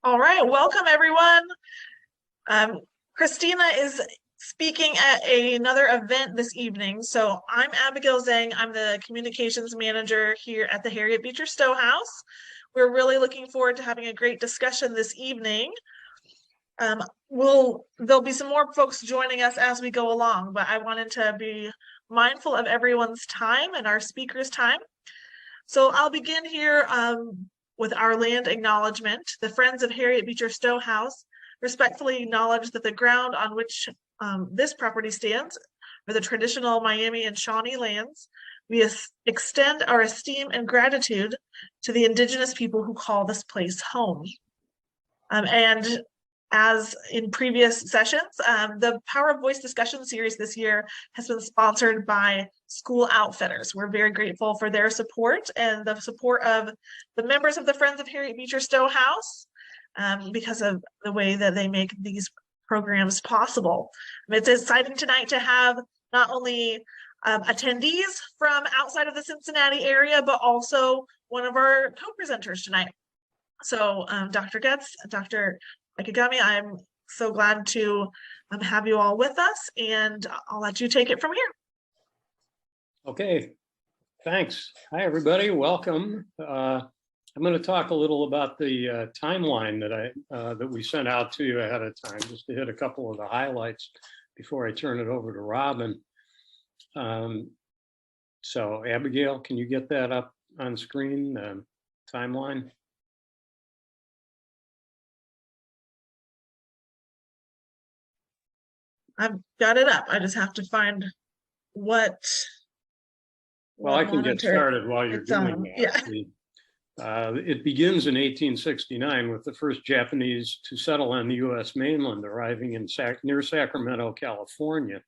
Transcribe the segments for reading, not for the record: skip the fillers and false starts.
All right, welcome everyone. Um, Christina is speaking at another event this evening. So I'm Abigail Zhang. I'm the communications manager here at the Harriet Beecher Stowe House. We're really looking forward to having a great discussion this evening. There'll be some more folks joining us as we go along, but I wanted to be mindful of everyone's time and our speakers' time. So I'll begin here with our land acknowledgement. The Friends of Harriet Beecher Stowe House respectfully acknowledge that the ground on which this property stands are the traditional Miami and Shawnee lands. We extend our esteem and gratitude to the indigenous people who call this place home. And as in previous sessions, the Power of Voice discussion series this year has been sponsored by School Outfitters. We're very grateful for their support and the support of the members of the Friends of Harriet Beecher Stowe House because of the way that they make these programs possible. It's exciting tonight to have not only attendees from outside of the Cincinnati area, but also one of our co-presenters tonight. So Dr. Getz, Dr. Ikegami, I'm so glad to have you all with us, and I'll let you take it from here. Okay, thanks. Hi, everybody. Welcome. I'm going to talk a little about the timeline that we sent out to you ahead of time, just to hit a couple of the highlights before I turn it over to Robin. So, Abigail, can you get that up on screen, timeline? I've got it up. I just have to find what. Well, I can get started while you're doing that. Yeah. It begins in 1869 with the first Japanese to settle on the U.S. mainland, arriving in near Sacramento, California.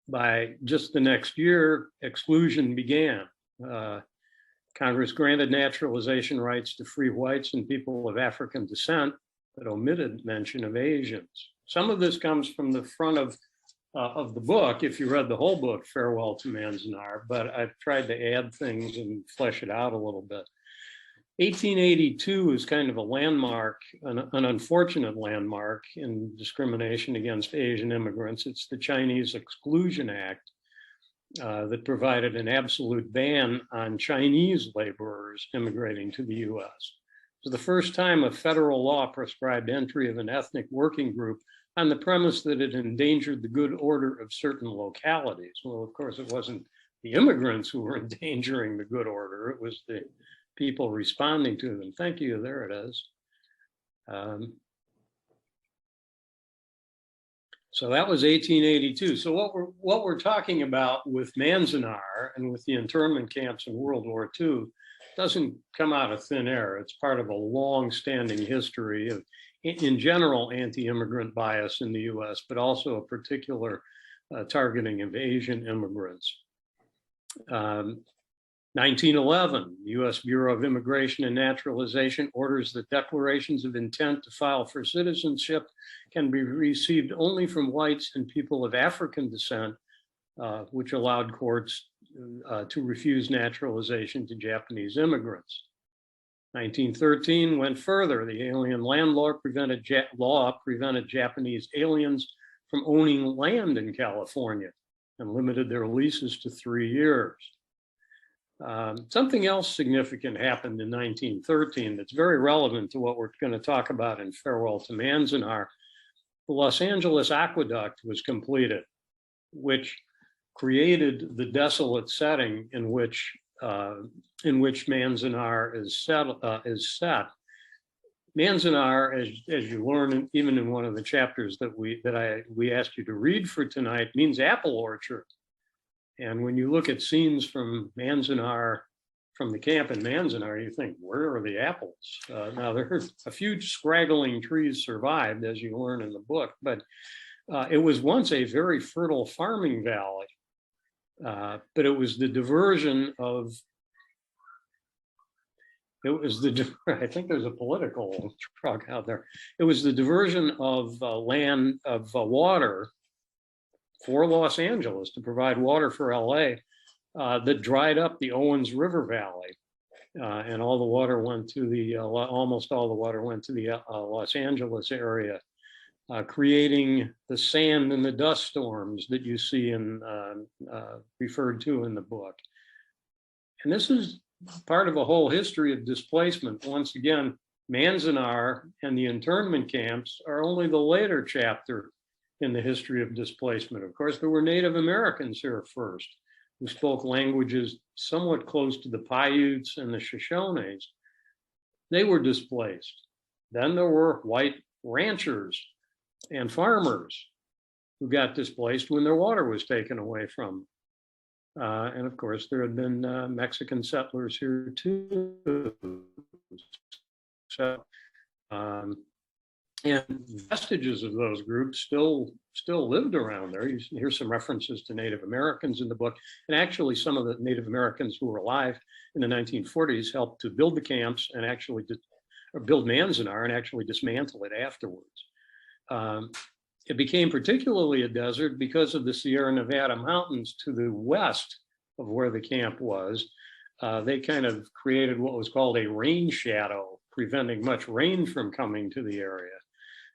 By just the next year, exclusion began. Congress granted naturalization rights to free whites and people of African descent, but omitted mention of Asians. Some of this comes from the front of the book, if you read the whole book, Farewell to Manzanar, but I've tried to add things and flesh it out a little bit. 1882 is kind of a landmark, an unfortunate landmark in discrimination against Asian immigrants. It's the Chinese Exclusion Act that provided an absolute ban on Chinese laborers immigrating to the US. It was the first time a federal law prescribed entry of an ethnic working group on the premise that it endangered the good order of certain localities. Well, of course, it wasn't the immigrants who were endangering the good order. It was the people responding to them. Thank you. There it is. So that was 1882. So what we're talking about with Manzanar and with the internment camps in World War II doesn't come out of thin air. It's part of a long-standing history of, in general, anti-immigrant bias in the US, but also a particular targeting of Asian immigrants. 1911, U.S. Bureau of Immigration and Naturalization orders that declarations of intent to file for citizenship can be received only from whites and people of African descent, which allowed courts to refuse naturalization to Japanese immigrants. 1913 went further. The Alien Land Law prevented Japanese aliens from owning land in California and limited their leases to 3 years. Something else significant happened in 1913 that's very relevant to what we're going to talk about in Farewell to Manzanar. The Los Angeles Aqueduct was completed, which created the desolate setting in which Manzanar is set. Manzanar, as you learn, even in one of the chapters that we asked you to read for tonight, means apple orchard. And when you look at scenes from Manzanar, from the camp in Manzanar, you think, where are the apples? Now, there are a few scraggling trees survived, as you learn in the book, but it was once a very fertile farming valley. But it was the diversion of, I think there's a political truck out there. It was the diversion of water for Los Angeles to provide water for LA that dried up the Owens River Valley. and all the water went to the, almost all the water went to the Los Angeles area, creating the sand and the dust storms that you see in, referred to in the book. And this is part of a whole history of displacement. Once again, Manzanar and the internment camps are only the later chapter in the history of displacement. Of course, there were Native Americans here first, who spoke languages somewhat close to the Paiutes and the Shoshones. They were displaced. Then there were white ranchers and farmers who got displaced when their water was taken away from them. And of course, there had been Mexican settlers here too. So, and vestiges of those groups still lived around there. You hear some references to Native Americans in the book, and actually some of the Native Americans who were alive in the 1940s helped to build the camps and actually build Manzanar and actually dismantle it afterwards. It became particularly a desert because of the Sierra Nevada mountains to the west of where the camp was. They kind of created what was called a rain shadow, preventing much rain from coming to the area.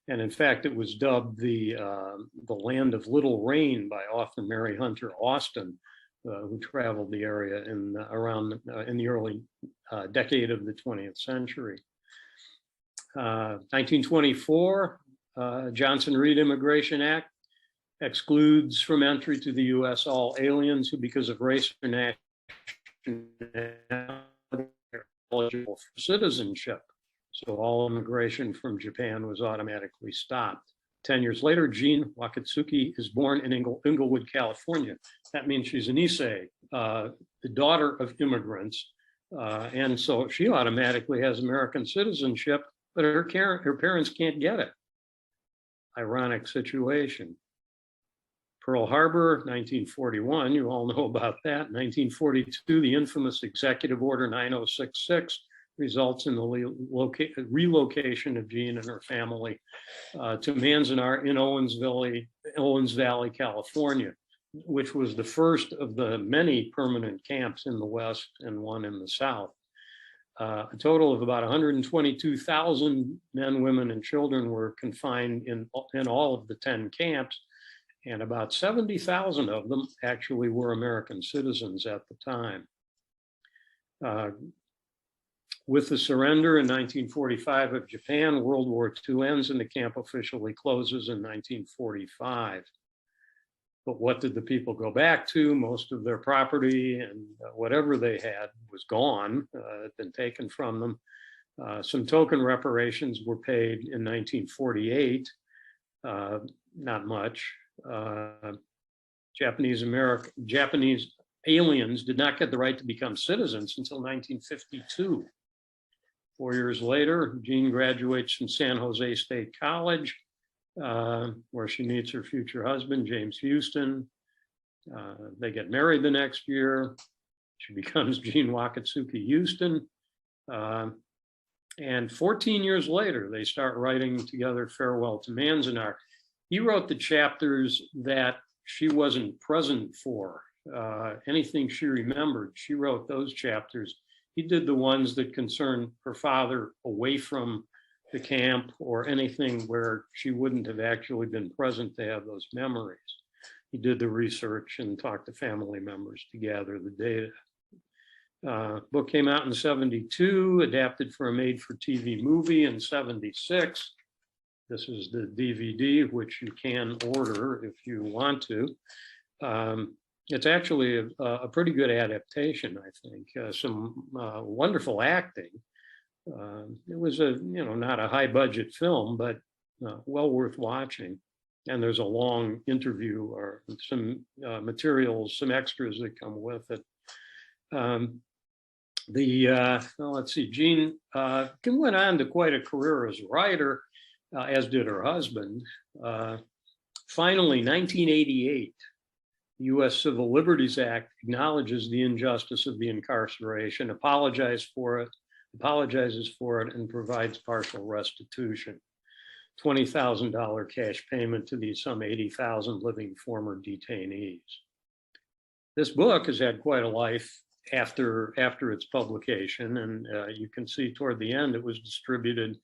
And in fact, it was dubbed the land of little rain by author Mary Hunter Austin, who traveled the area in the early decade of the 20th century. 1924, Johnson-Reed Immigration Act excludes from entry to the U.S. all aliens who, because of race or nationality, are eligible for citizenship. So all immigration from Japan was automatically stopped. 10 years later, Jean Wakatsuki is born in Inglewood, California. That means she's an Issei, the daughter of immigrants. And so she automatically has American citizenship, but her parents can't get it. Ironic situation. Pearl Harbor, 1941, you all know about that. 1942, the infamous Executive Order 9066 results in the relocation of Jean and her family to Manzanar in Owens Valley, California, which was the first of the many permanent camps in the West and one in the South. A total of about 122,000 men, women, and children were confined in all of the 10 camps, and about 70,000 of them actually were American citizens at the time. With the surrender in 1945 of Japan, World War II ends and the camp officially closes in 1945. But what did the people go back to? Most of their property and whatever they had was gone, had been taken from them. Some token reparations were paid in 1948, not much. Japanese aliens did not get the right to become citizens until 1952. 4 years later, Jean graduates from San Jose State College, where she meets her future husband, James Houston. They get married the next year. She becomes Jean Wakatsuki Houston. And 14 years later, they start writing together Farewell to Manzanar. He wrote the chapters that she wasn't present for. Anything she remembered, she wrote those chapters. He did the ones that concerned her father away from the camp or anything where she wouldn't have actually been present to have those memories. He did the research and talked to family members to gather the data. Book came out in 72, adapted for a made-for-TV movie in 76. This is the DVD, which you can order if you want to. It's actually a pretty good adaptation, I think. Some wonderful acting. It was not a high budget film, but well worth watching. And there's a long interview or some materials, some extras that come with it. Let's see, Jean went on to quite a career as a writer, as did her husband. Finally, 1988, the U.S. Civil Liberties Act acknowledges the injustice of the incarceration, apologizes for it, and provides partial restitution. $20,000 cash payment to these some 80,000 living former detainees. This book has had quite a life after its publication, and you can see toward the end it was distributed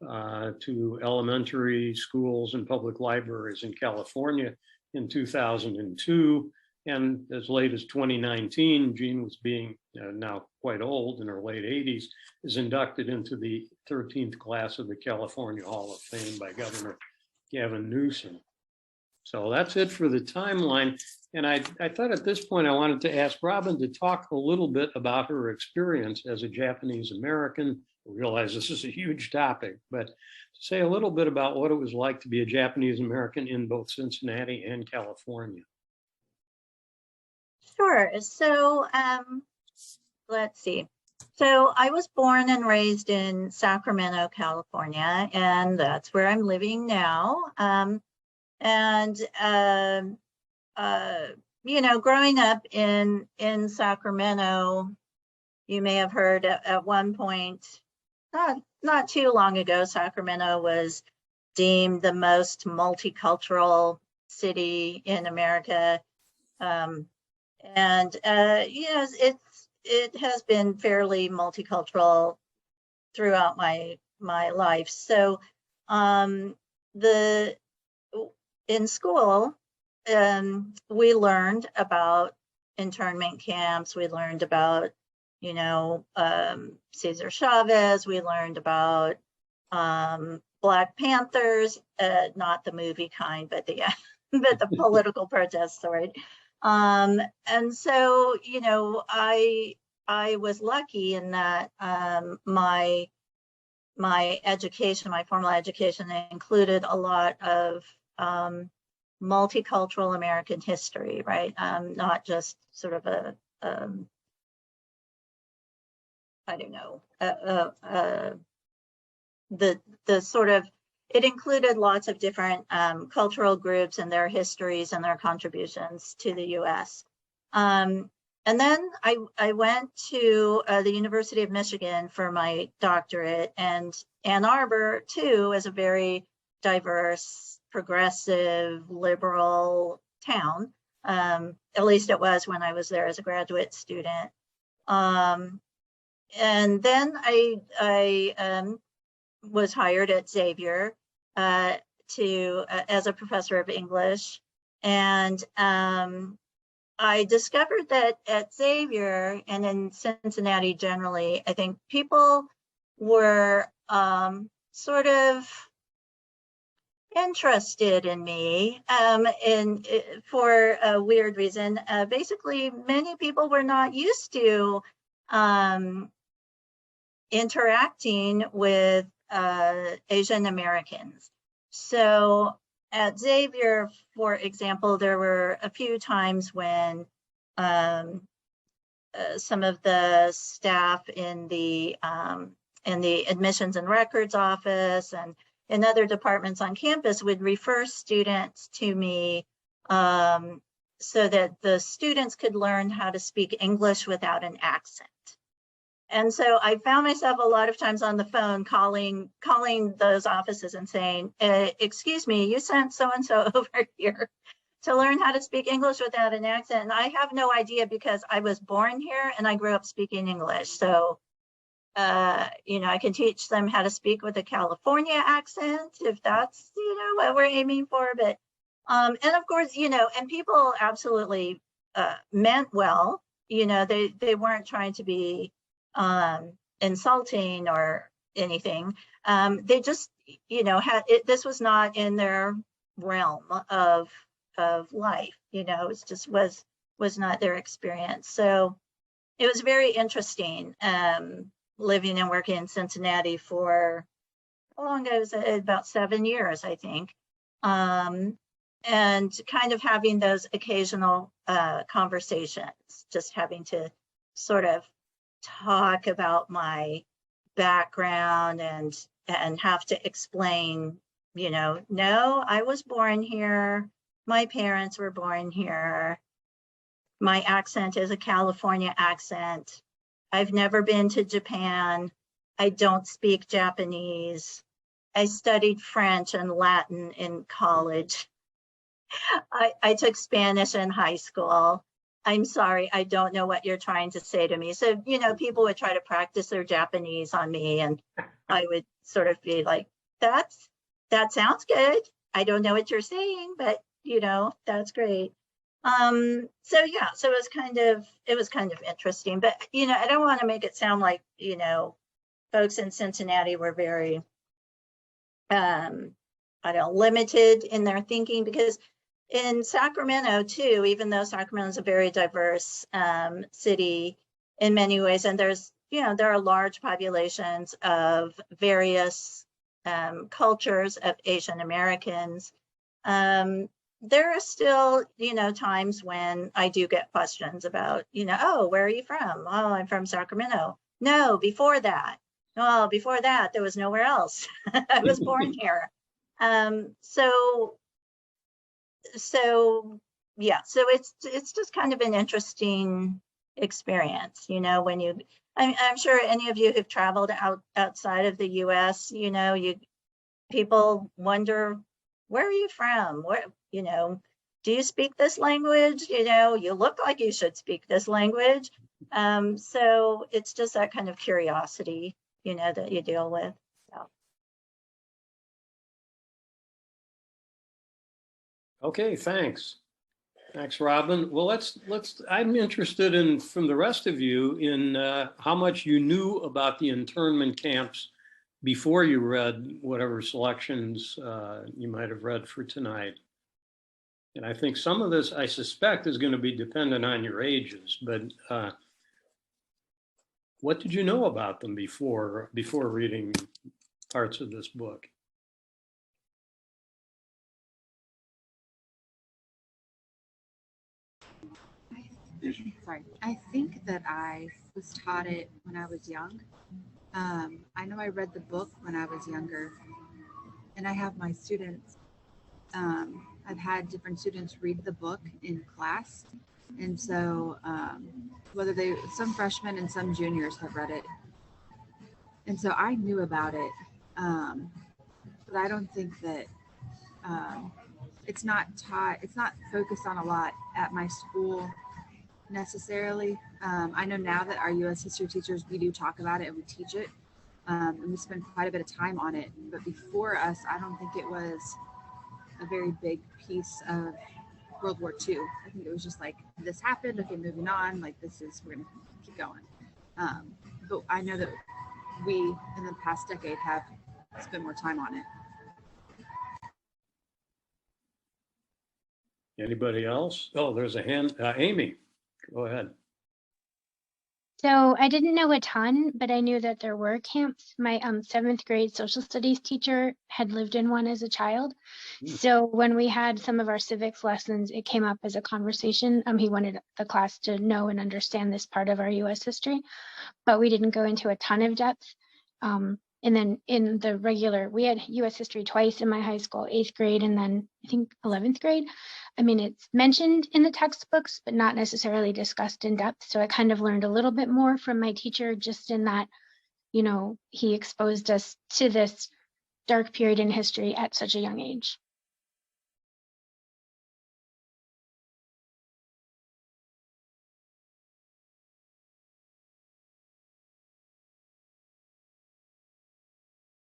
to elementary schools and public libraries in California in 2002. And as late as 2019, Jean was being now quite old in her late 80s, is inducted into the 13th class of the California Hall of Fame by Governor Gavin Newsom. So that's it for the timeline. And I thought at this point I wanted to ask Robin to talk a little bit about her experience as a Japanese American. I realize this is a huge topic, but to say a little bit about what it was like to be a Japanese American in both Cincinnati and California. Sure. So let's see. So I was born and raised in Sacramento, California, and that's where I'm living now. You know, growing up in Sacramento, you may have heard at one point, not too long ago, Sacramento was deemed the most multicultural city in America. Yes, it has been fairly multicultural throughout my life. So in school, we learned about internment camps. We learned about, you know, Cesar Chavez. We learned about Black Panthers, not the movie kind, but the but the political protest sort. And so, you know, I was lucky in that my education, my formal education, included a lot of multicultural American history, right? Not just sort of a I don't know, the sort of, it included lots of different cultural groups and their histories and their contributions to the US. And then I went to the University of Michigan for my doctorate, and Ann Arbor too is a very diverse, progressive, liberal town. At least it was when I was there as a graduate student. And then I was hired at Xavier as a professor of English, and I discovered that at Xavier and in Cincinnati generally, I think people were sort of interested in me for a weird reason. Basically, many people were not used to interacting with Asian Americans. So at Xavier, for example, there were a few times when some of the staff in the admissions and records office and in other departments on campus would refer students to me so that the students could learn how to speak English without an accent. And so I found myself a lot of times on the phone calling those offices and saying, excuse me, you sent so-and-so over here to learn how to speak English without an accent. And I have no idea because I was born here and I grew up speaking English. So, you know, I can teach them how to speak with a California accent if that's, you know, what we're aiming for. But, and of course, you know, and people absolutely meant well, you know, they weren't trying to be insulting or anything. They just, you know, this was not in their realm of life, you know, it just was not their experience. So it was very interesting living and working in Cincinnati for, how long ago was it? About 7 years, I think. And kind of having those occasional conversations, just having to sort of talk about my background and have to explain, you know, no, I was born here. My parents were born here. My accent is a California accent. I've never been to Japan. I don't speak Japanese. I studied French and Latin in college. I took Spanish in high school. I'm sorry, I don't know what you're trying to say to me. So, you know, people would try to practice their Japanese on me, and I would sort of be like, that sounds good. I don't know what you're saying, but you know, that's great. So yeah, so it was kind of interesting, but you know, I don't want to make it sound like, you know, folks in Cincinnati were very, I don't know, limited in their thinking, because in Sacramento too, even though Sacramento is a very diverse city in many ways, and there's, you know, there are large populations of various cultures of Asian Americans. There are still, you know, times when I do get questions about, you know, oh, where are you from? Oh, I'm from Sacramento. No, before that. Oh, before that, there was nowhere else. I was born here. So yeah, so it's just kind of an interesting experience, you know, when you, I'm sure any of you who've traveled outside of the US, you know, people wonder, where are you from? Where, you know, do you speak this language? You know, you look like you should speak this language. So it's just that kind of curiosity, you know, that you deal with. So. Okay, thanks. Thanks, Robin. Well, I'm interested in, from the rest of you, in how much you knew about the internment camps before you read whatever selections you might have read for tonight. And I think some of this, I suspect, is going to be dependent on your ages, but what did you know about them before reading parts of this book? Sorry, I think that I was taught it when I was young. I know I read the book when I was younger, and I have my students. I've had different students read the book in class, and so some freshmen and some juniors have read it, and so I knew about it, but I don't think that it's not taught. It's not focused on a lot at my school necessarily. I know now that our U.S. history teachers, we do talk about it and we teach it, and we spend quite a bit of time on it. But before us, I don't think it was a very big piece of World War II. I think it was just like, this happened, okay, moving on, like we're gonna keep going. But I know that we, in the past decade, have spent more time on it. Anybody else? Oh, there's a hand. Amy, go ahead. So I didn't know a ton, but I knew that there were camps. My 7th grade social studies teacher had lived in one as a child. So when we had some of our civics lessons, it came up as a conversation. He wanted the class to know and understand this part of our US history, but we didn't go into a ton of depth. And then in the regular, we had US history twice in my high school, 8th grade and then I think 11th grade. I mean, it's mentioned in the textbooks, but not necessarily discussed in depth. So I kind of learned a little bit more from my teacher, just in that, you know, he exposed us to this dark period in history at such a young age.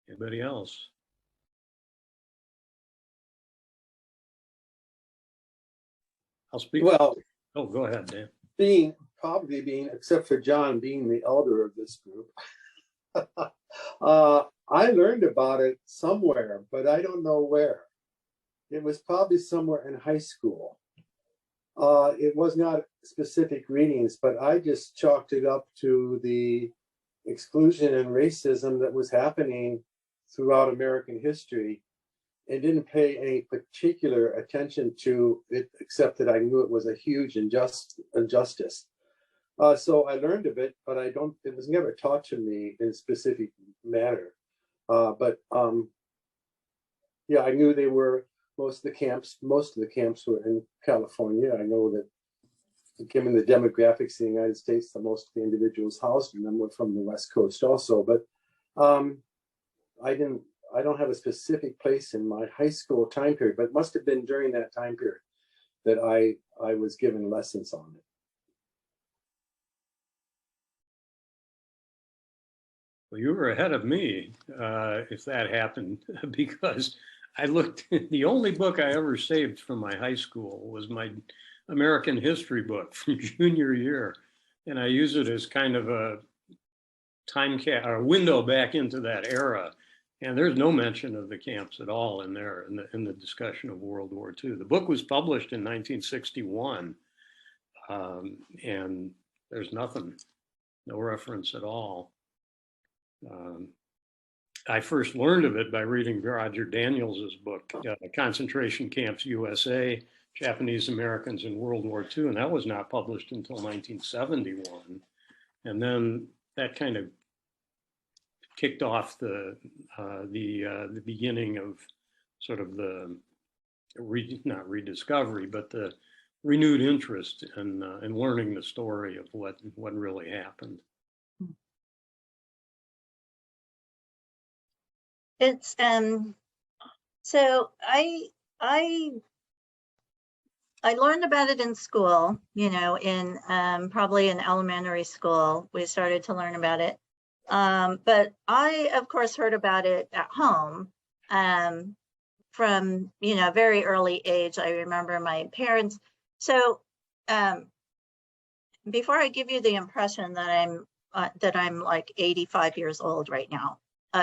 Anybody else? I'll speak. Well, oh, go ahead, Dan. Probably being, except for John, being the elder of this group, I learned about it somewhere, but I don't know where. It was probably somewhere in high school. It was not specific readings, but I just chalked it up to the exclusion and racism that was happening throughout American history, and didn't pay any particular attention to it, except that I knew it was a huge injustice. So I learned of it, but it was never taught to me in a specific manner. Yeah, I knew they were, most of the camps were in California. I know that given the demographics of the United States, the most of the individuals housed in them were from the West Coast also, but I don't have a specific place in my high school time period, but it must have been during that time period that I was given lessons on it. Well, you were ahead of me if that happened, because I looked, the only book I ever saved from my high school was my American history book from junior year. And I use it as kind of a a window back into that era. And there's no mention of the camps at all in there in the discussion of World War II. The book was published in 1961, and there's nothing, no reference at all. I first learned of it by reading Roger Daniels's book, Concentration Camps USA, Japanese Americans in World War II, and that was not published until 1971. And then that kind of kicked off the beginning of sort of the not rediscovery, but the renewed interest in learning the story of what really happened. It's so I learned about it in school, you know, in probably in elementary school, we started to learn about it. But I, of course, heard about it at home from, you know, very early age. I remember my parents. So before I give you the impression that I'm like 85 years old right now,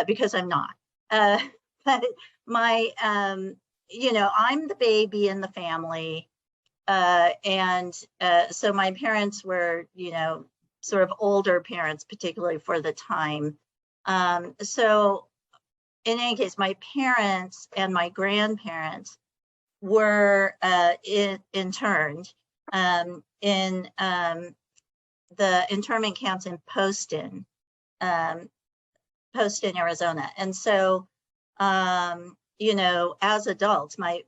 because I'm not. But my, you know, I'm the baby in the family. And so my parents were, you know, sort of older parents, particularly for the time. So in any case, my parents and my grandparents were interned in the internment camps in Poston, Arizona. And so, you know, as adults, my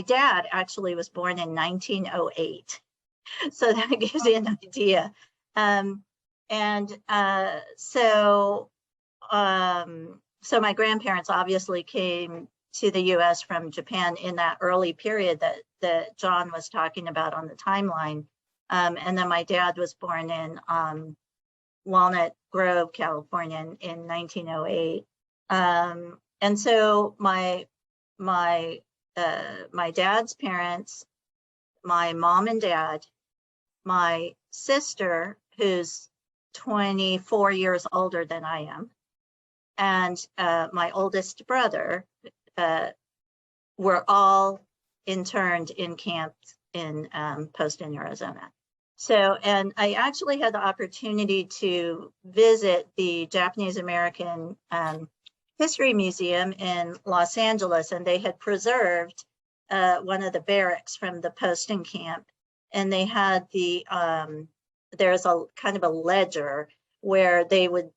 dad actually was born in 1908. So that gives you an idea. So my grandparents obviously came to the US from Japan in that early period that John was talking about on the timeline. And then my dad was born in Walnut Grove, California in 1908. And so my dad's parents, my mom and dad, my sister, who's 24 years older than I am, and my oldest brother were all interned in camps in Poston, Arizona. So, and I actually had the opportunity to visit the Japanese American History Museum in Los Angeles, and they had preserved one of the barracks from the Poston camp. And they had there's a kind of a ledger where they would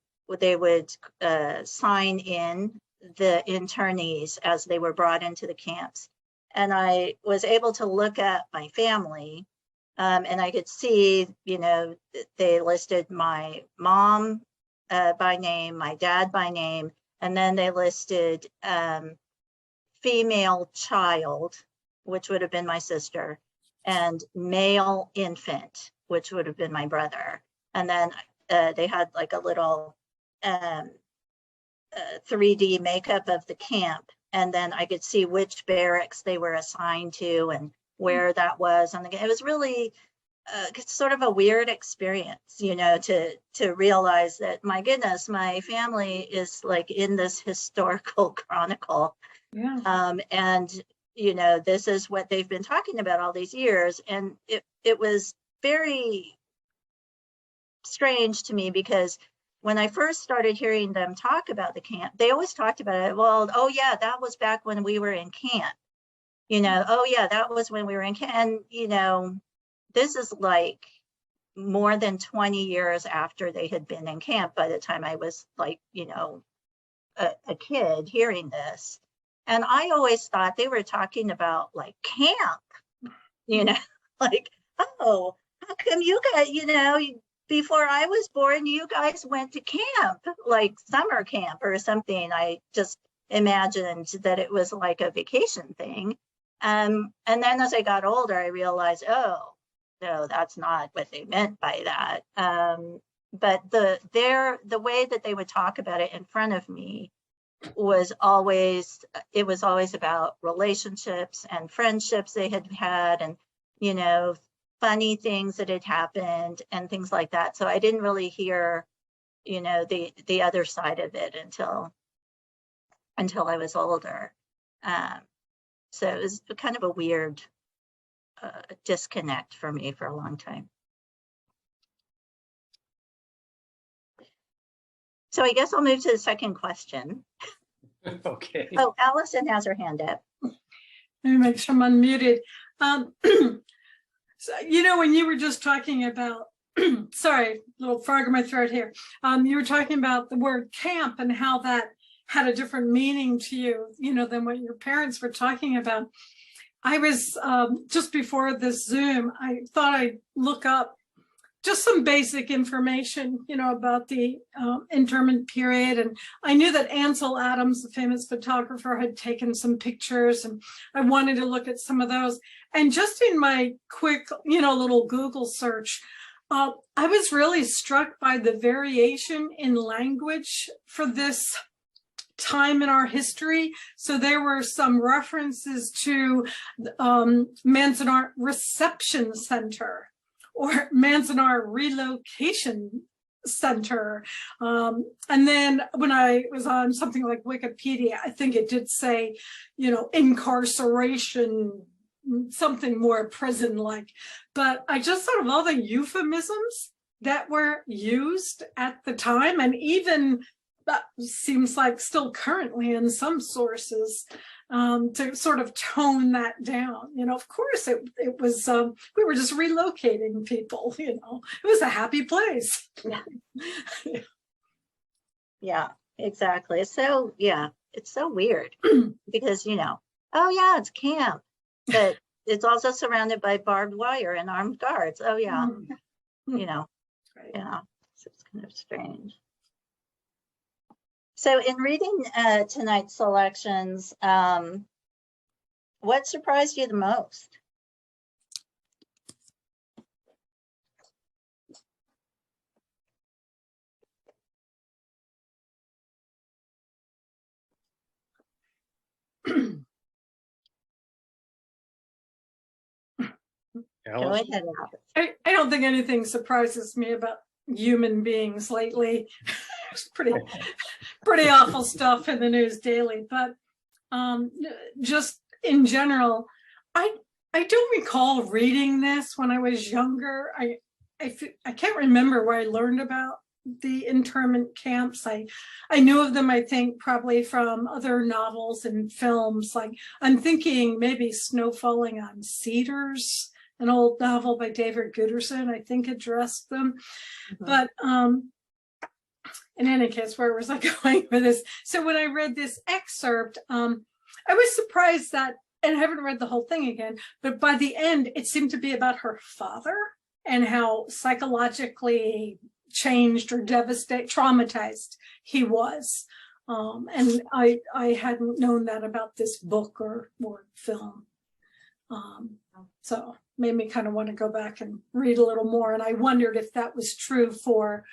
sign in the internees as they were brought into the camps. And I was able to look at my family, and I could see, you know, they listed my mom by name, my dad by name, and then they listed female child, which would have been my sister, and male infant, which would have been my brother. And then they had like a little 3D makeup of the camp. And then I could see which barracks they were assigned to and where that was. And it was really sort of a weird experience, you know, to realize that, my goodness, my family is like in this historical chronicle. Yeah. And, you know, this is what they've been talking about all these years. And it was very strange to me, because when I first started hearing them talk about the camp, they always talked about it. Well, oh yeah, that was back when we were in camp. You know, oh yeah, that was when we were in camp. And, you know, this is like more than 20 years after they had been in camp by the time I was like, you know, a kid hearing this. And I always thought they were talking about like camp, you know, like, oh, how come you guys, you know, before I was born, you guys went to camp, like summer camp or something. I just imagined that it was like a vacation thing. And then as I got older, I realized, oh, no, that's not what they meant by that. but the way that they would talk about it in front of me was always, it was always about relationships and friendships they had had, and, you know, funny things that had happened and things like that. So I didn't really hear, you know, the other side of it until I was older. So it was kind of a weird disconnect for me for a long time. So I guess I'll move to the second question. Okay. Oh, Allison has her hand up. Let me make sure I'm unmuted. So, you know, when you were just talking about, sorry, little frog in my throat here. You were talking about the word camp and how that had a different meaning to you, you know, than what your parents were talking about. I was, just before this Zoom, I thought I'd look up just some basic information, you know, about the internment period. And I knew that Ansel Adams, the famous photographer, had taken some pictures, and I wanted to look at some of those. And just in my quick, you know, little Google search, I was really struck by the variation in language for this time in our history. So there were some references to Manzanar Reception Center, or Manzanar Relocation Center. And then when I was on something like Wikipedia, I think it did say, you know, incarceration, something more prison-like. But I just thought of all the euphemisms that were used at the time, and even that seems like still currently in some sources, to sort of tone that down. You know, of course it was, we were just relocating people, you know, it was a happy place. Yeah. Yeah, exactly. So, yeah, it's so weird because, you know, oh yeah, it's camp, but it's also surrounded by barbed wire and armed guards. Oh yeah, you know, Right. yeah, so it's kind of strange. So in reading tonight's selections, what surprised you the most? Go Alice? ahead, Alice. I don't think anything surprises me about human beings lately. It's pretty awful stuff in the news daily, but just in general, I don't recall reading this when I was younger. I can't remember where I learned about the internment camps. I knew of them, I think, probably from other novels and films. Like, I'm thinking maybe Snow Falling on Cedars, an old novel by David Gooderson, I think addressed them. Mhm. But in any case, where was I going with this? So when I read this excerpt, I was surprised that, and I haven't read the whole thing again, but by the end, it seemed to be about her father and how psychologically changed or traumatized he was. And I hadn't known that about this book or film. So made me kind of want to go back and read a little more. And I wondered if that was true for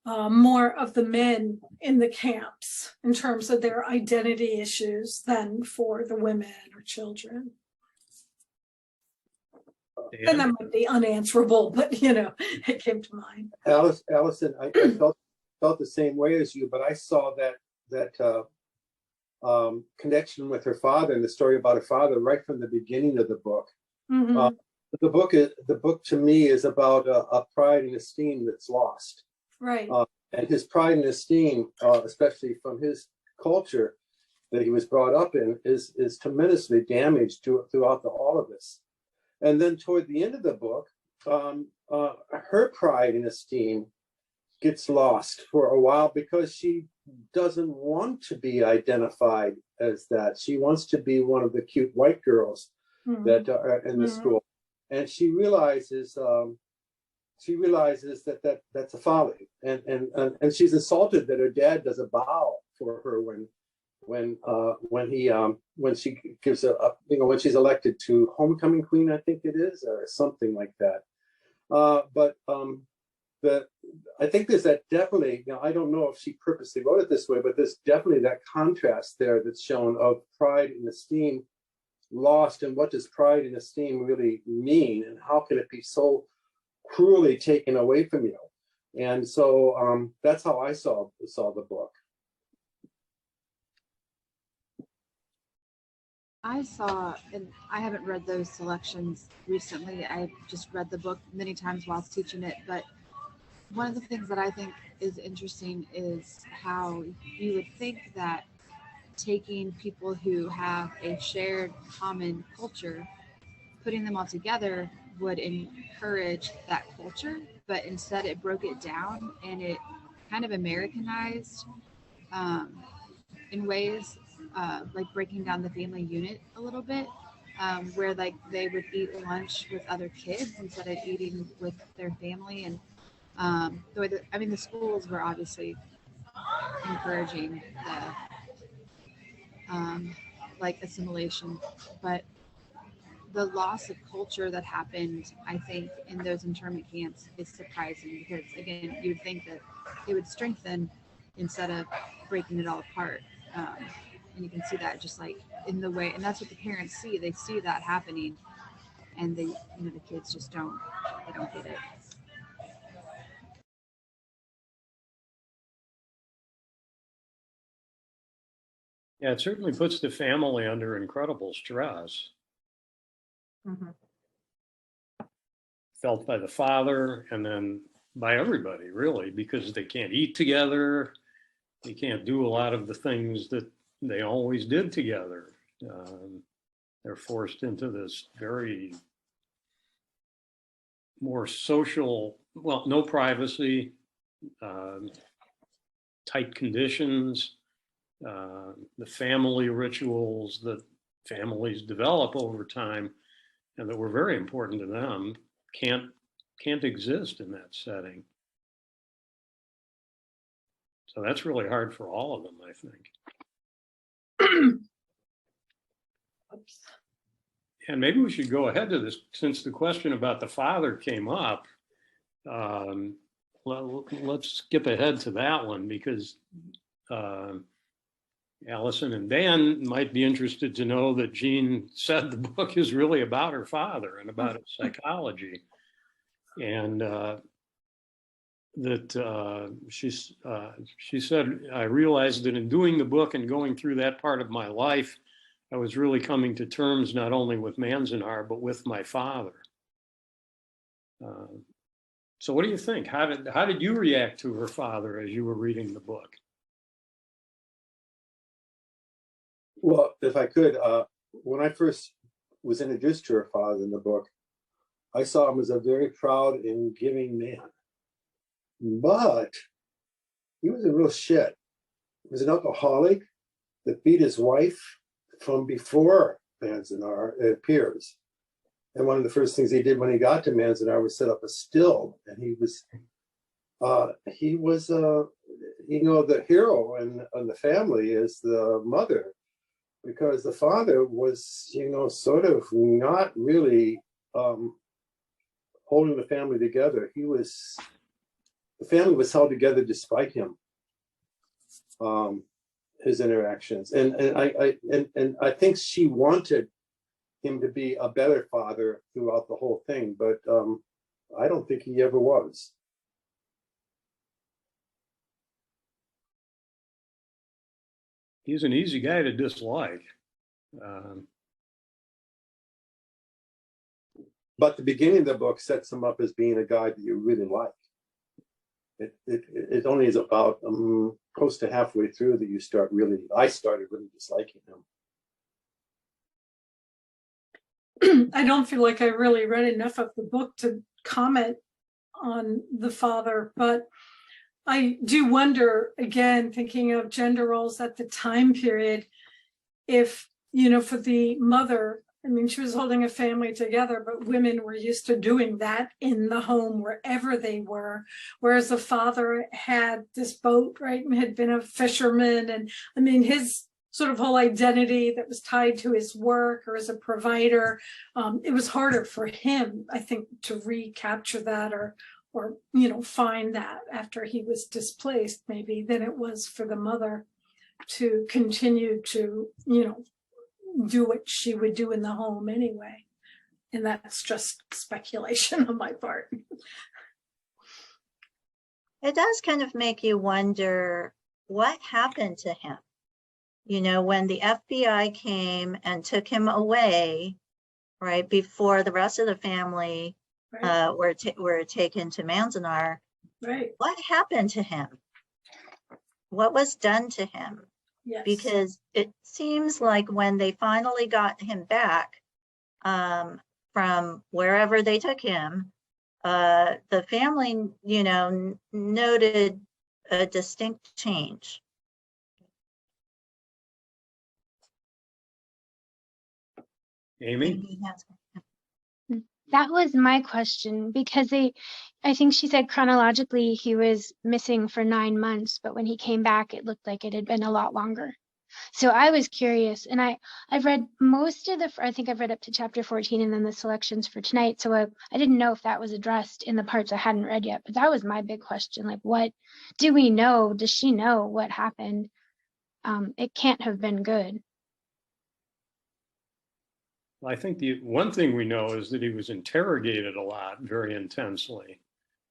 more of the men in the camps in terms of their identity issues than for the women or children. And that might be unanswerable, but you know, it came to mind. Allison, I felt the same way as you, but I saw that connection with her father and the story about her father right from the beginning of the book. Mm-hmm. The book to me is about a pride and esteem that's lost. Right. And his pride and esteem, especially from his culture that he was brought up in, is tremendously damaged throughout all of this. And then toward the end of the book, her pride and esteem gets lost for a while because she doesn't want to be identified as that. She wants to be one of the cute white girls that are in the school. And she realizes that that's a folly, and she's insulted that her dad does a bow for her when she gives when she's elected to homecoming queen, I think it is, or something like that. But I think there's that definitely, now I don't know if she purposely wrote it this way, but there's definitely that contrast there that's shown of pride and esteem lost, and what does pride and esteem really mean, and how can it be so cruelly taken away from you? And so that's how I saw the book. I saw, and I haven't read those selections recently. I just read the book many times whilst teaching it. But one of the things that I think is interesting is how you would think that taking people who have a shared common culture, putting them all together would encourage that culture, but instead it broke it down and it kind of Americanized in ways like breaking down the family unit a little bit, where like they would eat lunch with other kids instead of eating with their family. And the way that, I mean, the schools were obviously encouraging the like assimilation, but the loss of culture that happened, I think, in those internment camps is surprising, because again, you'd think that it would strengthen instead of breaking it all apart. And you can see that just like in the way, and that's what the parents see. They see that happening, and they, you know, the kids just don't get it. Yeah, it certainly puts the family under incredible stress. Mhm. Felt by the father and then by everybody, really, because they can't eat together. They can't do a lot of the things that they always did together. They're forced into this very more social, well, no privacy, tight conditions, the family rituals that families develop over time and that were very important to them can't exist in that setting. So that's really hard for all of them, I think. And maybe we should go ahead to this, since the question about the father came up. Let's skip ahead to that one, because Allison and Dan might be interested to know that Jean said the book is really about her father and about his psychology. And she said, I realized that in doing the book and going through that part of my life, I was really coming to terms not only with Manzanar, but with my father. So what do you think? How did you react to her father as you were reading the book? Well, if I could, when I first was introduced to her father in the book, I saw him as a very proud and giving man. But he was a real shit. He was an alcoholic that beat his wife from before Manzanar, it appears. And one of the first things he did when he got to Manzanar was set up a still. And he was you know, the hero in the family is the mother, because the father was, you know, sort of not really holding the family together. The family was held together despite him, his interactions. And I think she wanted him to be a better father throughout the whole thing, but I don't think he ever was. He's an easy guy to dislike. But the beginning of the book sets him up as being a guy that you really like. It only is about close to halfway through that I started really disliking him. I don't feel like I really read enough of the book to comment on the father, but I do wonder, again, thinking of gender roles at the time period, if, you know, for the mother, I mean, she was holding a family together, but women were used to doing that in the home, wherever they were. Whereas the father had this boat, right, and had been a fisherman. And I mean, his sort of whole identity that was tied to his work or as a provider, it was harder for him, I think, to recapture that or find that after he was displaced, maybe, than it was for the mother to continue to, do what she would do in the home anyway. And that's just speculation on my part. It does kind of make you wonder what happened to him. When the FBI came and took him away, right, before the rest of the family Right. were taken to Manzanar, Right. what happened to him? What was done to him? Yes. Because it seems like when they finally got him back from wherever they took him, the family, noted a distinct change. Amy? That was my question, because I think she said chronologically he was missing for 9 months, but when he came back, it looked like it had been a lot longer. So I was curious, and I've read most of I think I've read up to chapter 14 and then the selections for tonight. So I didn't know if that was addressed in the parts I hadn't read yet, but that was my big question. Like, what do we know? Does she know what happened? It can't have been good. I think the one thing we know is that he was interrogated a lot, very intensely.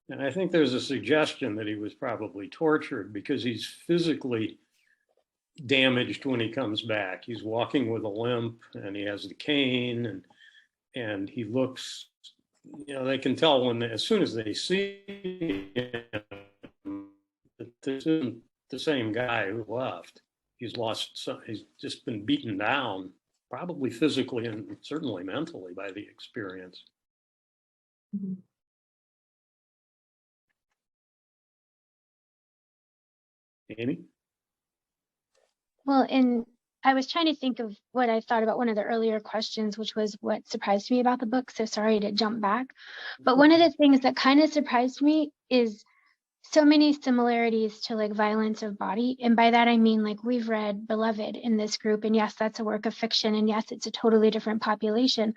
And I think there's a suggestion that he was probably tortured because he's physically damaged when he comes back. He's walking with a limp and he has the cane and he looks, they can tell as soon as they see him that this isn't the same guy who left. He's just been beaten down, probably physically and certainly mentally by the experience. Mm-hmm. Amy? Well, and I was trying to think of what I thought about one of the earlier questions, which was what surprised me about the book. So sorry to jump back. But one of the things that kind of surprised me is so many similarities to like violence of body. And by that, I mean, like, we've read Beloved in this group. And yes, that's a work of fiction. And yes, it's a totally different population.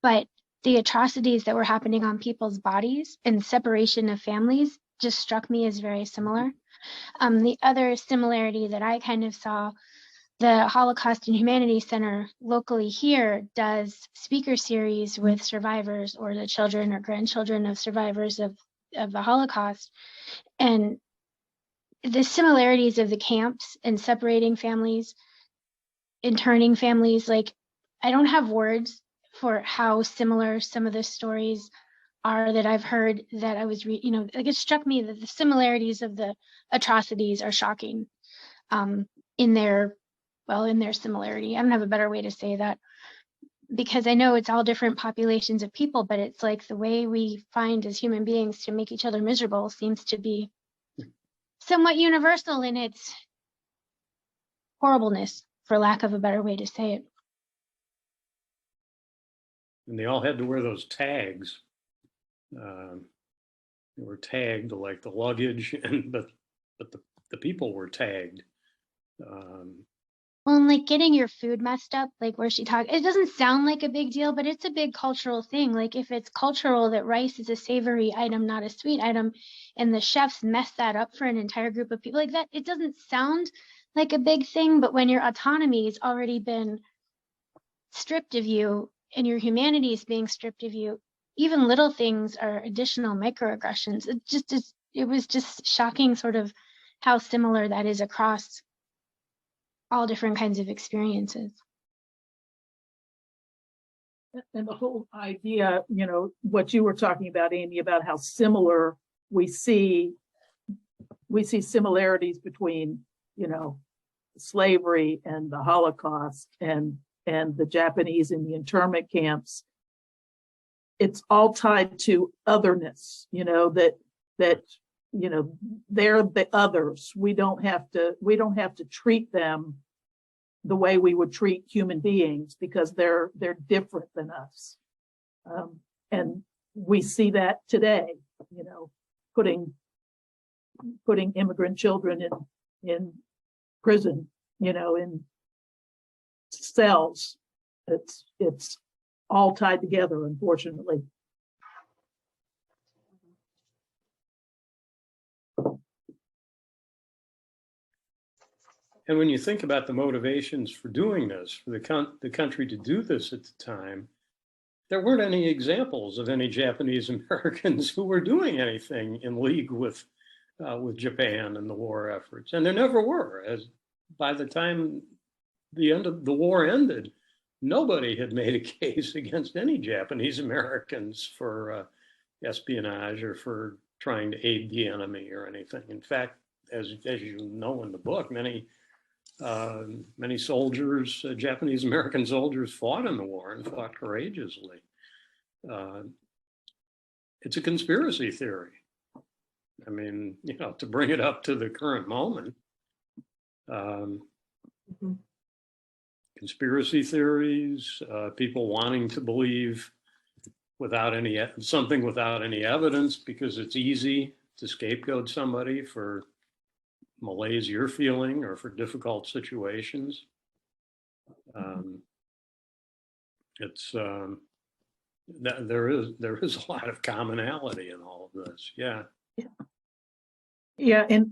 But the atrocities that were happening on people's bodies and separation of families just struck me as very similar. The other similarity that I kind of saw, the Holocaust and Humanities Center locally here does speaker series with survivors or the children or grandchildren of survivors of the Holocaust. And the similarities of the camps and separating families, interning families, like, I don't have words for how similar some of the stories are that I've heard that I was, like, it struck me that the similarities of the atrocities are shocking in their similarity. I don't have a better way to say that, because I know it's all different populations of people, but it's like the way we find as human beings to make each other miserable seems to be somewhat universal in its horribleness, for lack of a better way to say it. And they all had to wear those tags. They were tagged like the luggage, but the people were tagged. Well, and like getting your food messed up, like where she talked, it doesn't sound like a big deal, but it's a big cultural thing. Like, if it's cultural that rice is a savory item, not a sweet item, and the chefs mess that up for an entire group of people like that, it doesn't sound like a big thing. But when your autonomy has already been stripped of you and your humanity is being stripped of you, even little things are additional microaggressions. It was just shocking sort of how similar that is across all different kinds of experiences. And the whole idea, what you were talking about, Amy, about how similar we see similarities between, slavery and the Holocaust and the Japanese in the internment camps. It's all tied to otherness, that they're the others. We don't have to treat them the way we would treat human beings because they're different than us. And we see that today, putting immigrant children in prison, in cells. It's all tied together, unfortunately. And when you think about the motivations for doing this, for the country to do this at the time, there weren't any examples of any Japanese Americans who were doing anything in league with Japan and the war efforts, and there never were. As by the time the end of the war ended, nobody had made a case against any Japanese Americans for espionage or for trying to aid the enemy or anything. In fact, as you know in the book, many soldiers, Japanese American soldiers, fought in the war and fought courageously. It's a conspiracy theory. I mean, you know, to bring it up to the current moment, conspiracy theories, people wanting to believe something without any evidence because it's easy to scapegoat somebody for malaise you're feeling or for difficult situations. There is a lot of commonality in all of this. Yeah. Yeah, and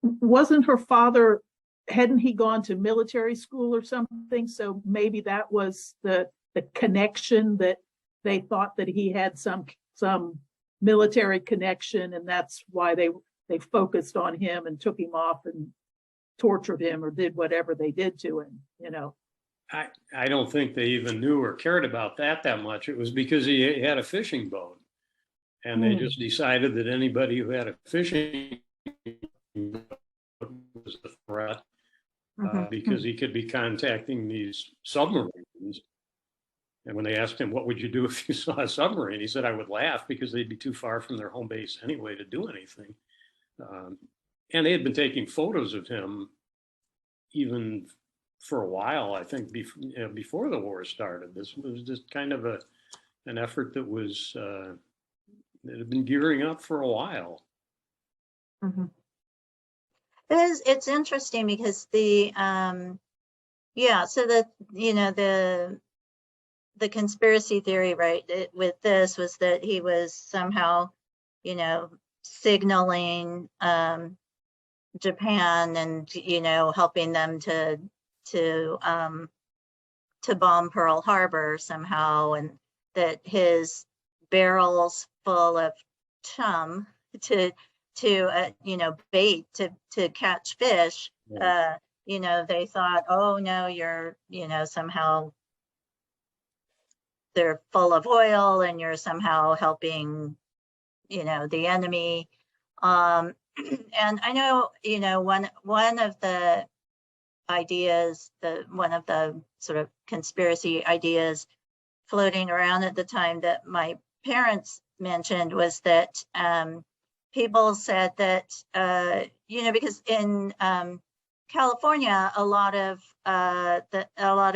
wasn't her father, hadn't he gone to military school or something? So maybe that was the connection, that they thought that he had some military connection, and that's why they focused on him and took him off and tortured him or did whatever they did to him, you know. I don't think they even knew or cared about that much. It was because he had a fishing boat, and they just decided that anybody who had a fishing boat was a threat, because he could be contacting these submarines. And when they asked him, what would you do if you saw a submarine? He said, I would laugh because they'd be too far from their home base anyway to do anything. And they had been taking photos of him even for a while, I think, before the war started. This was just kind of an effort that had been gearing up for a while. It's interesting because the conspiracy theory, right, with this was that he was somehow, you know, signaling Japan and, you know, helping them to bomb Pearl Harbor somehow, and that his barrels full of chum to you know, bait to catch fish, you know, they thought, oh no, you're, you know, somehow they're full of oil and you're somehow helping, you know, the enemy. And I know, you know, one of the ideas, one of the sort of conspiracy ideas floating around at the time that my parents mentioned was that people said that, you know, because in California, a lot of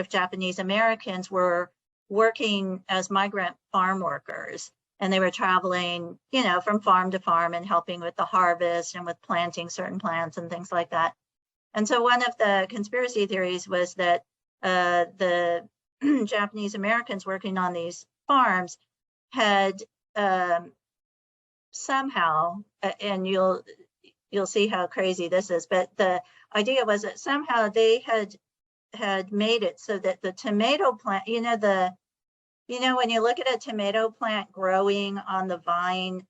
Japanese Americans were working as migrant farm workers, and they were traveling, you know, from farm to farm and helping with the harvest and with planting certain plants and things like that. And so one of the conspiracy theories was that the Japanese Americans working on these farms had somehow, and you'll see how crazy this is, but the idea was that somehow they had made it so that the tomato plant, you know, when you look at a tomato plant growing on the vine,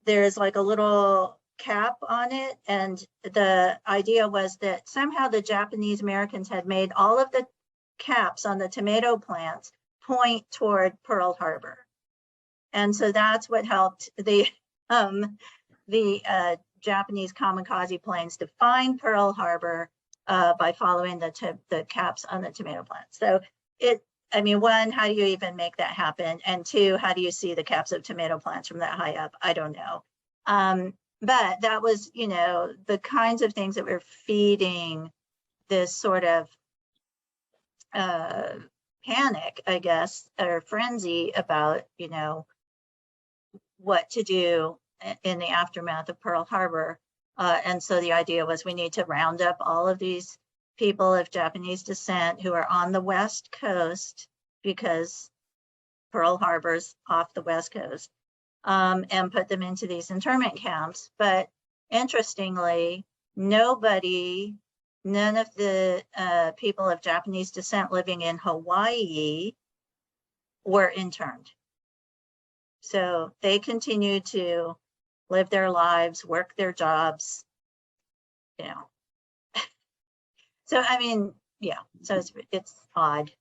there's like a little cap on it, and the idea was that somehow the Japanese Americans had made all of the caps on the tomato plants point toward Pearl Harbor, and so that's what helped the Japanese kamikaze planes to find Pearl Harbor by following the caps on the tomato plants. So I mean, one, how do you even make that happen? And two, how do you see the caps of tomato plants from that high up? I don't know. But that was, you know, the kinds of things that were feeding this sort of panic, I guess, or frenzy about, you know, what to do in the aftermath of Pearl Harbor. And so the idea was we need to round up all of these people of Japanese descent who are on the West Coast, because Pearl Harbor's off the West Coast, and put them into these internment camps. But interestingly, nobody, none of the people of Japanese descent living in Hawaii were interned. So they continued to live their lives, work their jobs, you know. So, I mean, yeah, so it's odd.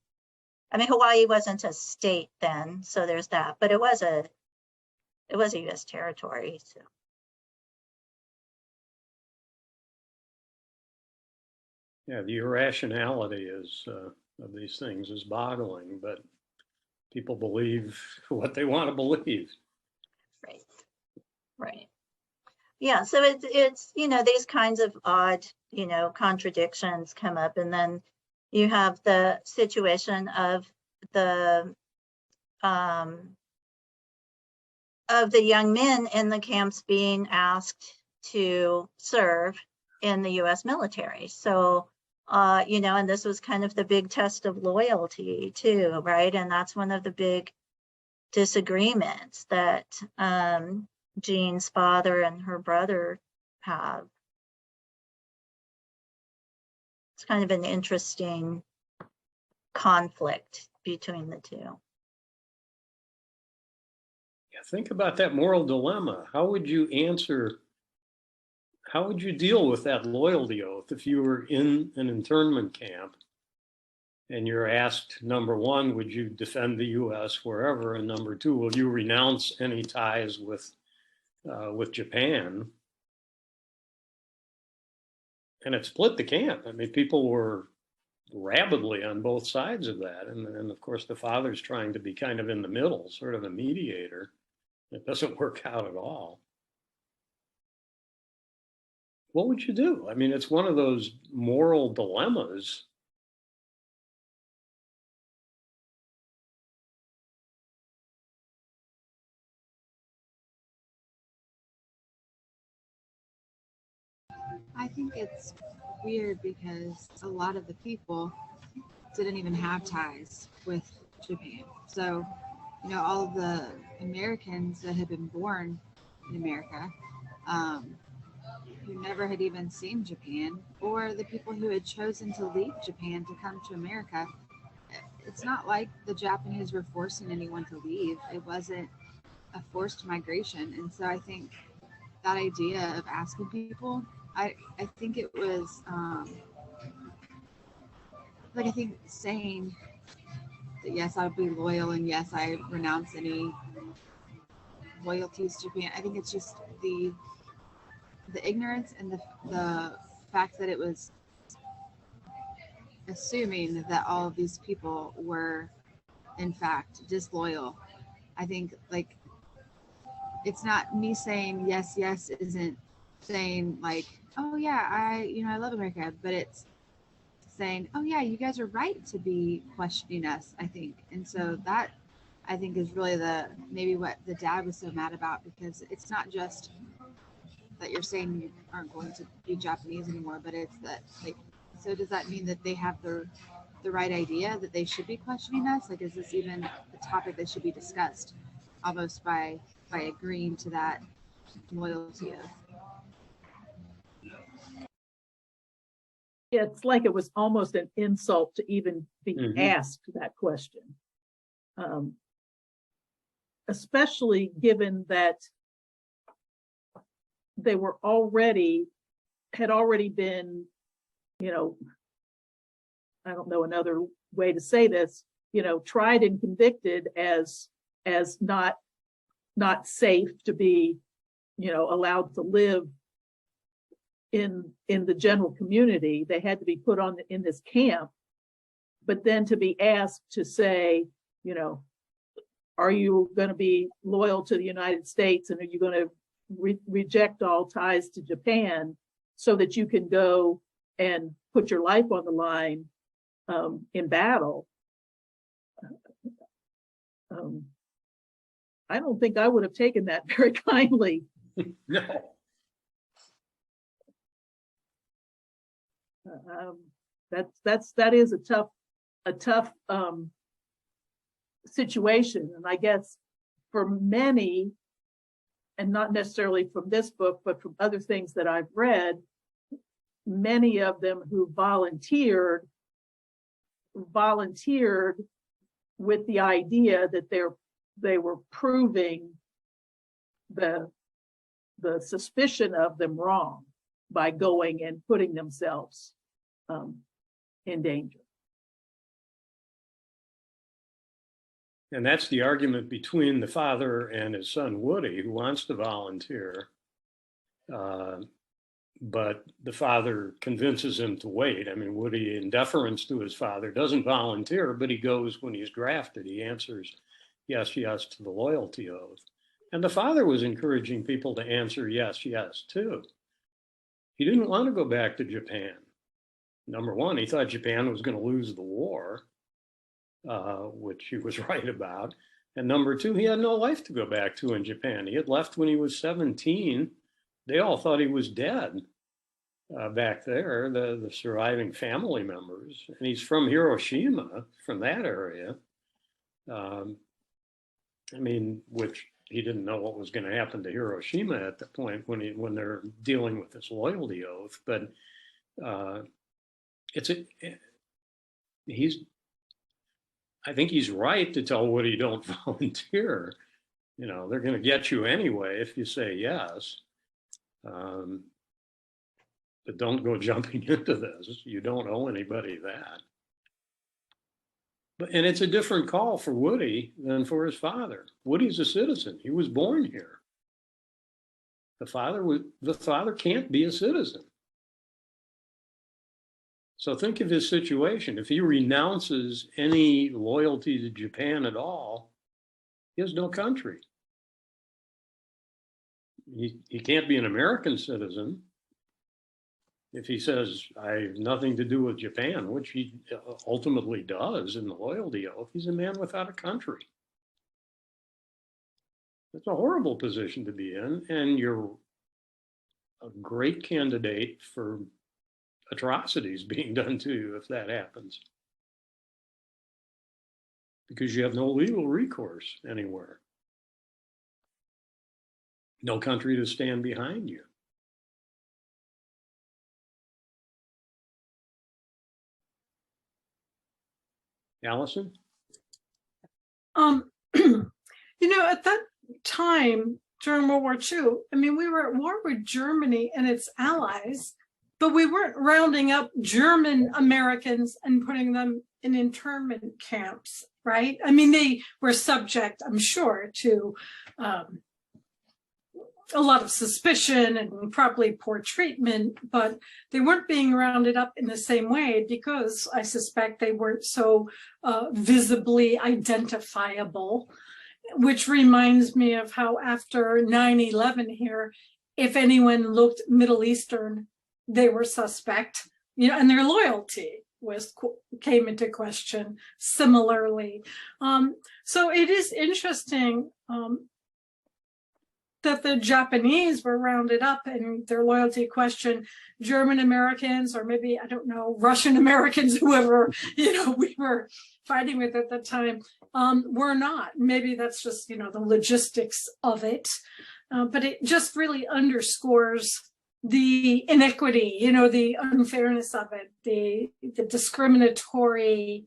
I mean, Hawaii wasn't a state then, so there's that, but it was a US territory, so. Yeah, the irrationality is of these things is boggling, but people believe what they want to believe. Right, right. Yeah, so it's you know, these kinds of odd, you know, contradictions come up, and then you have the situation of the young men in the camps being asked to serve in the US military. So you know, and this was kind of the big test of loyalty too, right? And that's one of the big disagreements that Jean's father and her brother have. It's kind of an interesting conflict between the two. Yeah, think about that moral dilemma. How would you deal with that loyalty oath if you were in an internment camp and you're asked, number one, would you defend the US wherever? And number two, will you renounce any ties with Japan? And it split the camp. I mean, people were rabidly on both sides of that. And of course, the father's trying to be kind of in the middle, sort of a mediator. It doesn't work out at all. What would you do? I mean, it's one of those moral dilemmas. I think it's weird because a lot of the people didn't even have ties with Japan. So, you know, all the Americans that had been born in America, who never had even seen Japan, or the people who had chosen to leave Japan to come to America, it's not like the Japanese were forcing anyone to leave. It wasn't a forced migration. And so I think that idea of asking people, I think it was like, I think saying that yes, I'll be loyal and yes, I renounce any loyalties to Japan. I think it's just the ignorance and the fact that it was assuming that all of these people were in fact disloyal. I think, like, it's not me saying yes isn't saying like, oh yeah, I love America, but it's saying, oh yeah, you guys are right to be questioning us, I think. And so that, I think, is really maybe what the dad was so mad about, because it's not just that you're saying you aren't going to be Japanese anymore, but it's that, like, so does that mean that they have the right idea that they should be questioning us? Like, is this even a topic that should be discussed almost by agreeing to that loyalty of? It's like it was almost an insult to even be asked that question. Especially given that they were had already been, you know, I don't know another way to say this, you know, tried and convicted as not safe to be, you know, allowed to live in the general community. They had to be put in this camp, but then to be asked to say, you know, are you going to be loyal to the United States, and are you going to reject all ties to Japan so that you can go and put your life on the line in battle? I don't think I would have taken that very kindly. No. That is a tough situation, and I guess for many, and not necessarily from this book, but from other things that I've read, many of them who volunteered with the idea that they were proving the suspicion of them wrong by going and putting themselves in danger. And that's the argument between the father and his son Woody, who wants to volunteer. But the father convinces him to wait. I mean, Woody, in deference to his father, doesn't volunteer, but he goes when he's drafted. He answers yes, yes to the loyalty oath. And the father was encouraging people to answer yes, yes, too. He didn't want to go back to Japan. Number one, he thought Japan was going to lose the war, which he was right about. And number two, he had no life to go back to in Japan. He had left when he was 17. They all thought he was dead back there, the surviving family members. And he's from Hiroshima, from that area. I mean, which he didn't know what was going to happen to Hiroshima at the point when they're dealing with this loyalty oath. But I think he's right to tell Woody, don't volunteer. You know, they're going to get you anyway if you say yes. But don't go jumping into this. You don't owe anybody that. And it's a different call for Woody than for his father. Woody's a citizen. He was born here. The father can't be a citizen. So think of his situation. If he renounces any loyalty to Japan at all, he has no country. He can't be an American citizen if he says, I have nothing to do with Japan, which he ultimately does in the loyalty oath. He's a man without a country. That's a horrible position to be in, and you're a great candidate for atrocities being done to you if that happens, because you have no legal recourse anywhere. No country to stand behind you. Allison? You know, at that time during World War II, I mean, we were at war with Germany and its allies, but we weren't rounding up German Americans and putting them in internment camps, right? I mean, they were subject, I'm sure, to a lot of suspicion and probably poor treatment, but they weren't being rounded up in the same way because I suspect they weren't so visibly identifiable, which reminds me of how after 9/11 here, if anyone looked Middle Eastern, they were suspect, you know, and their loyalty came into question similarly. So it is interesting that the Japanese were rounded up and their loyalty questioned. German Americans, or maybe, I don't know, Russian Americans, whoever, you know, we were fighting with at the time, were not. Maybe that's just, you know, the logistics of it. But it just really underscores the inequity, you know, the unfairness of it, the discriminatory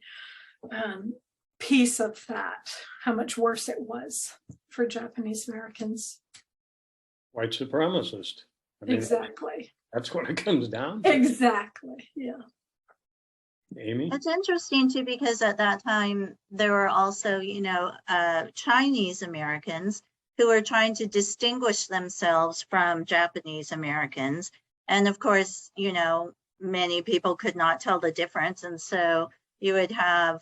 piece of that, how much worse it was for Japanese Americans. White supremacist. I mean, exactly. That's what it comes down to. Exactly, yeah. Amy? It's interesting too, because at that time, there were also, you know, Chinese Americans who were trying to distinguish themselves from Japanese Americans. And of course, you know, many people could not tell the difference. And so you would have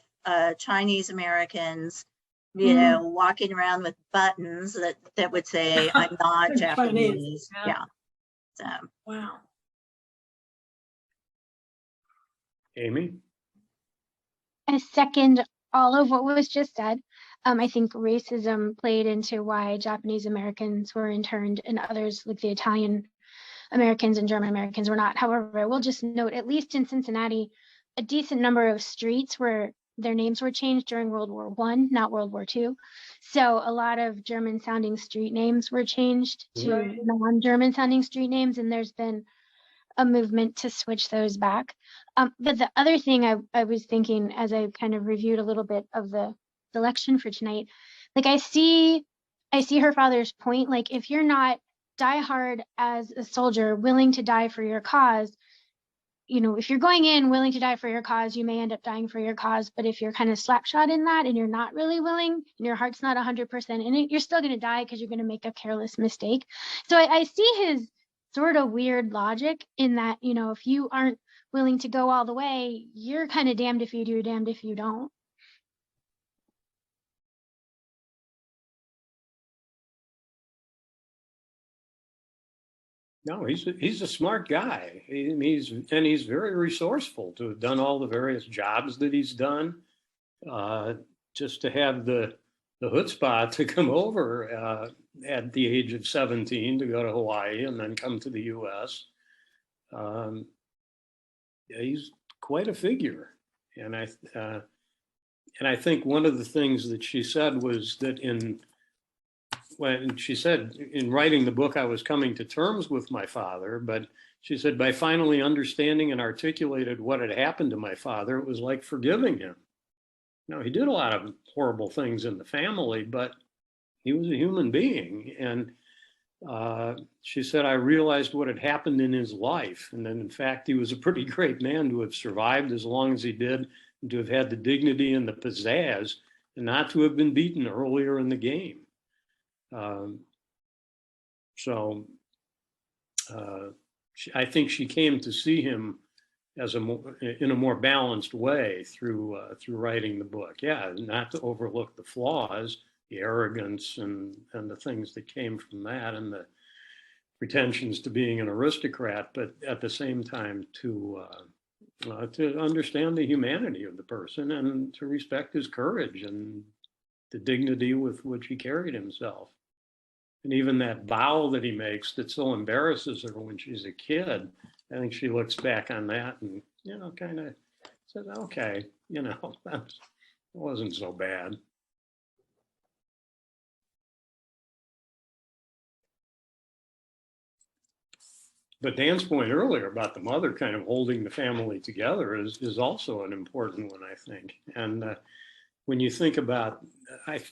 Chinese Americans, you know, walking around with buttons that would say, I'm not Japanese. Yeah. So. Wow. Amy? I second all of what was just said. I think racism played into why Japanese Americans were interned and others, like the Italian Americans and German Americans, were not. However, I will just note, at least in Cincinnati, a decent number of streets where their names were changed during World War I, not World War II. So a lot of German sounding street names were changed to non-German sounding street names. And there's been a movement to switch those back. But the other thing I was thinking as I kind of reviewed a little bit of the selection for tonight, like I see her father's point. Like if you're not diehard as a soldier, willing to die for your cause, you know, if you're going in willing to die for your cause, you may end up dying for your cause. But if you're kind of slapshot in that and you're not really willing and your heart's not 100% in it, you're still going to die because you're going to make a careless mistake. So I see his sort of weird logic in that, you know, if you aren't willing to go all the way, you're kind of damned if you do, damned if you don't. No, he's a smart guy. He's very resourceful to have done all the various jobs that he's done. Just to have the chutzpah to come over at the age of 17 to go to Hawaii and then come to the U.S. He's quite a figure, and I think one of the things that she said was that when she said in writing the book, I was coming to terms with my father, but she said, by finally understanding and articulated what had happened to my father, it was like forgiving him. Now, he did a lot of horrible things in the family, but he was a human being. And she said, I realized what had happened in his life. And then, in fact, he was a pretty great man to have survived as long as he did, and to have had the dignity and the pizzazz, and not to have been beaten earlier in the game. I think she came to see him as in a more balanced way through writing the book. Yeah, not to overlook the flaws, the arrogance, and the things that came from that, and the pretensions to being an aristocrat, but at the same time to understand the humanity of the person and to respect his courage and the dignity with which he carried himself. And even that vow that he makes that so embarrasses her when she's a kid, I think she looks back on that and, you know, kind of says, okay, you know, that wasn't so bad. But Dan's point earlier about the mother kind of holding the family together is also an important one, I think. And when you think about,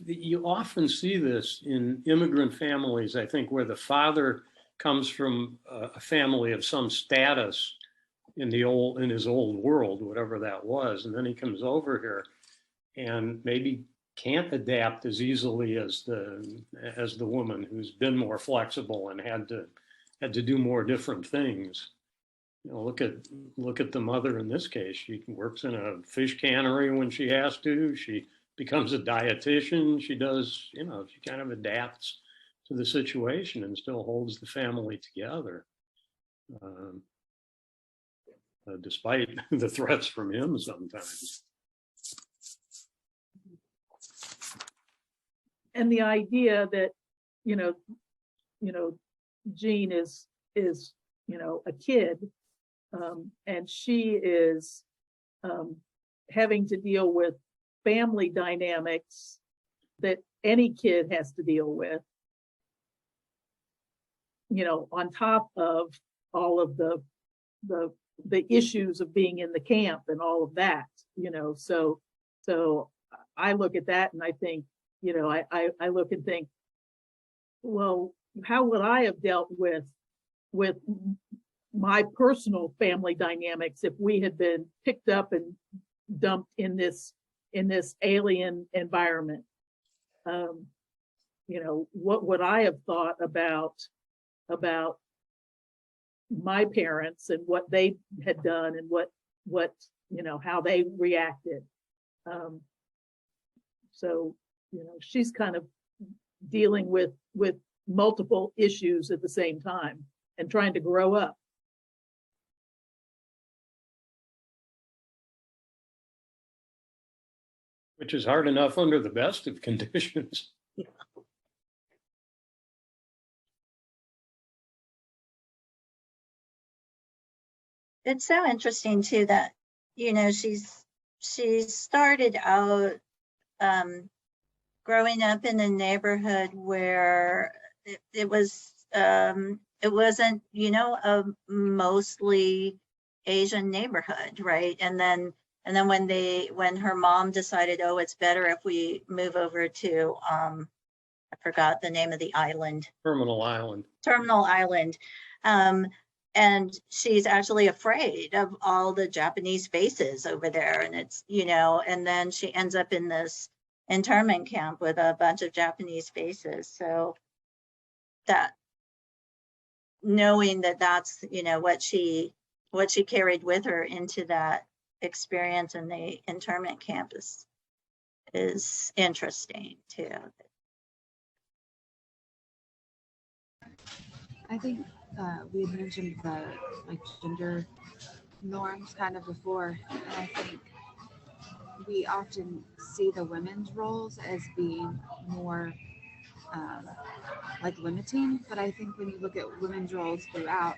you often see this in immigrant families, I think, where the father comes from a family of some status in his old world, whatever that was, and then he comes over here and maybe can't adapt as easily as the woman who's been more flexible and had to do more different things. You know, look at the mother in this case. She works in a fish cannery when she has to. She becomes a dietitian. She does, you know, she kind of adapts to the situation and still holds the family together, despite the threats from him sometimes. And the idea that, you know, Jean is, you know, a kid, and she is having to deal with family dynamics that any kid has to deal with, you know, on top of all of the issues of being in the camp and all of that, you know. So I look at that and I think, you know, I look and think, well, how would I have dealt with my personal family dynamics if we had been picked up and dumped in this alien environment? You know, what would I have thought about my parents and what they had done and what you know, how they reacted? So, you know, she's kind of dealing with multiple issues at the same time and trying to grow up. Which is hard enough under the best of conditions. It's so interesting too that, you know, she started out growing up in a neighborhood where it was it wasn't, you know, a mostly Asian neighborhood, right? And then when her mom decided, oh, it's better if we move over to I forgot the name of the island. Terminal Island. Terminal Island. And she's actually afraid of all the Japanese faces over there. And it's, you know, and then she ends up in this internment camp with a bunch of Japanese faces. So that, knowing that that's, you know, what she carried with her into that experience in the internment camp is interesting too. I think we had mentioned the like gender norms kind of before, and I think we often see the women's roles as being more like limiting, but I think when you look at women's roles throughout,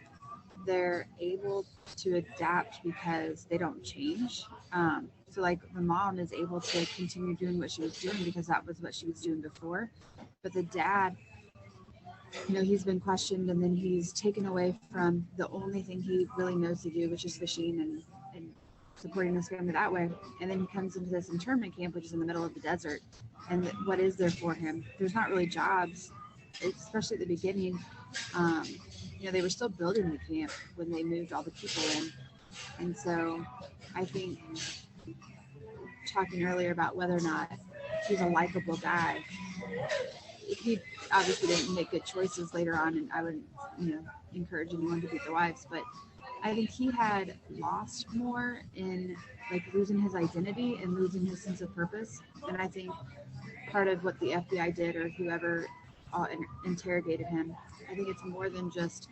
they're able to adapt because they don't change. So like the mom is able to continue doing what she was doing because that was what she was doing before, but the dad, you know, he's been questioned and then he's taken away from the only thing he really knows to do, which is fishing and supporting his family that way. And then he comes into this internment camp, which is in the middle of the desert. And what is there for him? There's not really jobs, especially at the beginning. You know, they were still building the camp when they moved all the people in. And so I think talking earlier about whether or not he's a likable guy, he obviously didn't make good choices later on, and I wouldn't, you know, encourage anyone to beat their wives, but I think he had lost more in like losing his identity and losing his sense of purpose. And I think part of what the FBI did, or whoever interrogated him, I think it's more than just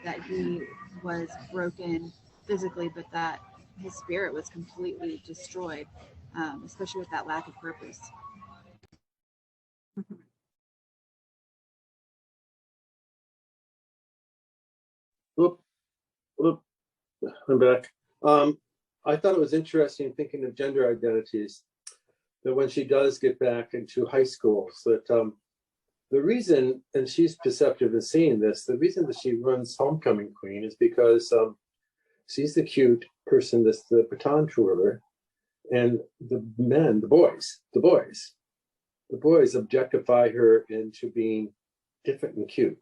that he was broken physically, but that his spirit was completely destroyed, especially with that lack of purpose. Whoop, I'm back. I thought it was interesting thinking of gender identities, that when she does get back into high schools, that the reason, and she's perceptive in seeing this, the reason that she runs Homecoming Queen is because she's the cute person that's the baton twirler, and the men, the boys objectify her into being different and cute,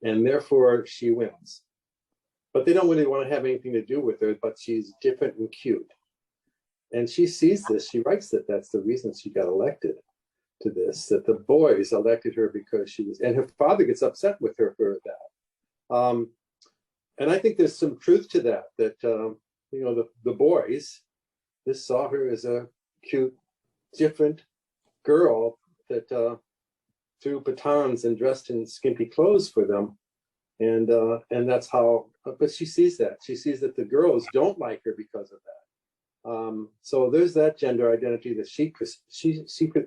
and therefore she wins. But they don't really want to have anything to do with her, but she's different and cute. And she sees this, she writes that that's the reason she got elected to this, that the boys elected her because she was, and her father gets upset with her for that. And I think there's some truth to that, that, you know, the boys, this saw her as a cute, different girl that threw batons and dressed in skimpy clothes for them. And that's how, but she sees that. She sees that the girls don't like her because of that. So there's that gender identity that she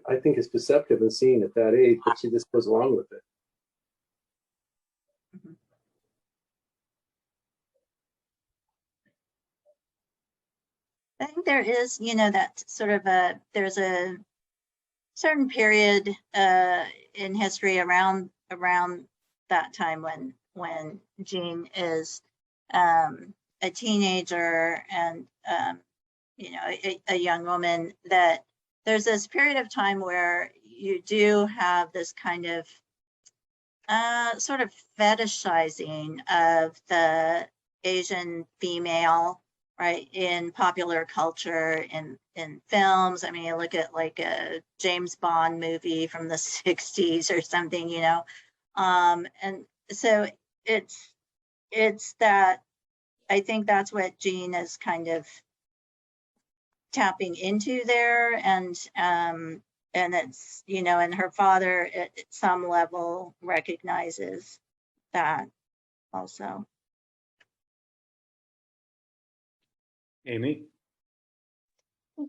I think is perceptive in seeing at that age, but she just goes along with it. I think there is, you know, that sort of there's a certain period in history around that time when Jean is a teenager and you know, a young woman, that there's this period of time where you do have this kind of sort of fetishizing of the Asian female, right, in popular culture, in films. I mean, you look at like a James Bond movie from the 60s or something, you know. And so it's that, I think that's what Jean is kind of tapping into there, and it's, you know, and her father at some level recognizes that also. Amy?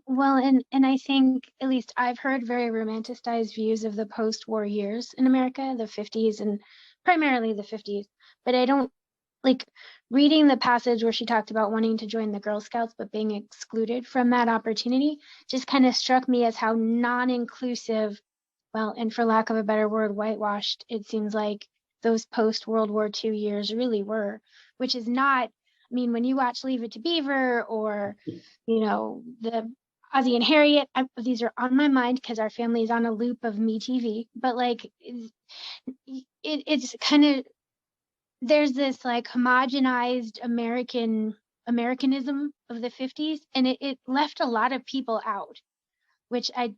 Well, and I think, at least I've heard very romanticized views of the post-war years in America, the 50s and primarily the 50s, but I don't, like, reading the passage where she talked about wanting to join the Girl Scouts but being excluded from that opportunity just kind of struck me as how non-inclusive, well, and for lack of a better word, whitewashed it seems like those post World War II years really were, which is not, I mean, when you watch Leave It to Beaver or, the Ozzie and Harriet, these are on my mind because our family is on a loop of Me TV, but like, it's kind of, there's this like homogenized Americanism of the 50s, and it left a lot of people out, which I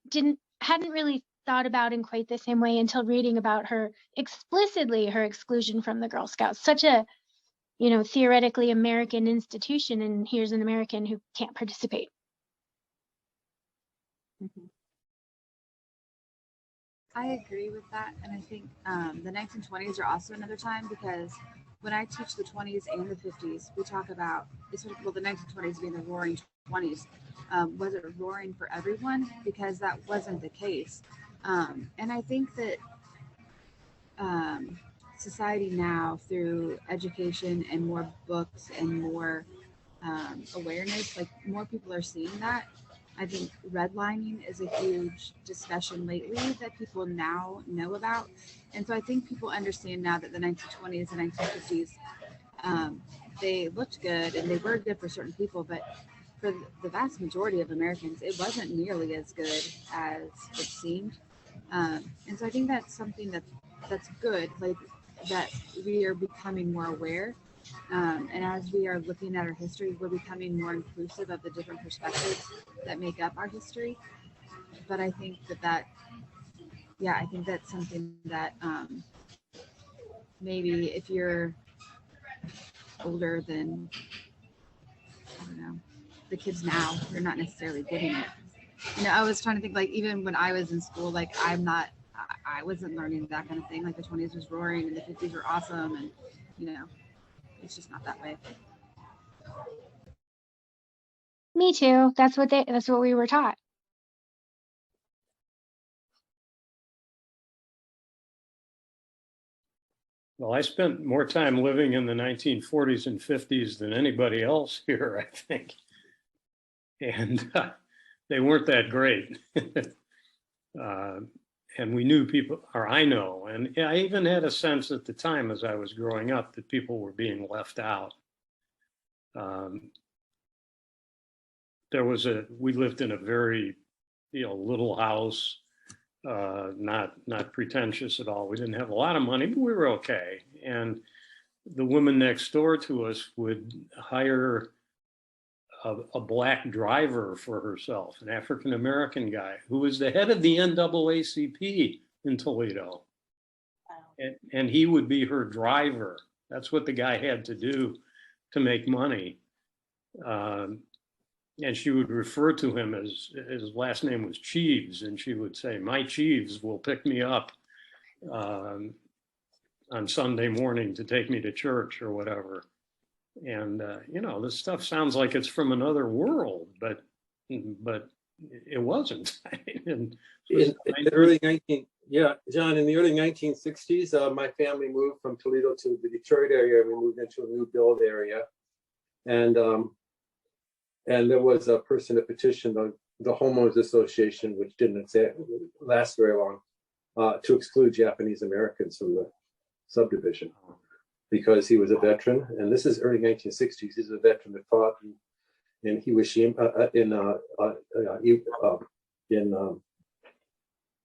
hadn't really thought about in quite the same way until reading about her exclusion from the Girl Scouts. Such a, theoretically American institution, and here's an American who can't participate. I agree with that, and I think the 1920s are also another time, because when I teach the 20s and the 50s, we talk about, well, the 1920s being the roaring 20s. Was it roaring for everyone? Because that wasn't the case. And I think that society now, through education and more books and more awareness, like more people are seeing that. I think redlining is a huge discussion lately that people now know about. And so I think people understand now that the 1920s and 1950s, they looked good and they were good for certain people, but for the vast majority of Americans, it wasn't nearly as good as it seemed. And so I think that's something that's good, like that we are becoming more aware. And as we are looking at our history, we're becoming more inclusive of the different perspectives that make up our history. But I think I think that's something that maybe if you're older than, I don't know, the kids now, you're not necessarily getting it. I was trying to think, like, even when I was in school, like, I wasn't learning that kind of thing. Like, the 20s was roaring and the 50s were awesome, and, it's just not that way. Me too. That's what we were taught. Well, I spent more time living in the 1940s and 50s than anybody else here, I think. And they weren't that great. And we knew people, or I know, and I even had a sense at the time as I was growing up that people were being left out. We lived in a very, little house, not pretentious at all. We didn't have a lot of money, but we were okay. And the woman next door to us would hire a black driver for herself, an African-American guy who was the head of the NAACP in Toledo. Wow. And he would be her driver. That's what the guy had to do to make money. And she would refer to him as, his last name was Cheeves, and she would say, "My Cheeves will pick me up on Sunday morning to take me to church," or whatever. And this stuff sounds like it's from another world, but it wasn't. In the early John, in the early 1960s, my family moved from Toledo to the Detroit area. We moved into a new build area, and there was a person that petitioned the Homeowners Association, which didn't last very long, to exclude Japanese Americans from the subdivision, because he was a veteran, and this is early 1960s. He's a veteran that fought in Hiroshima, in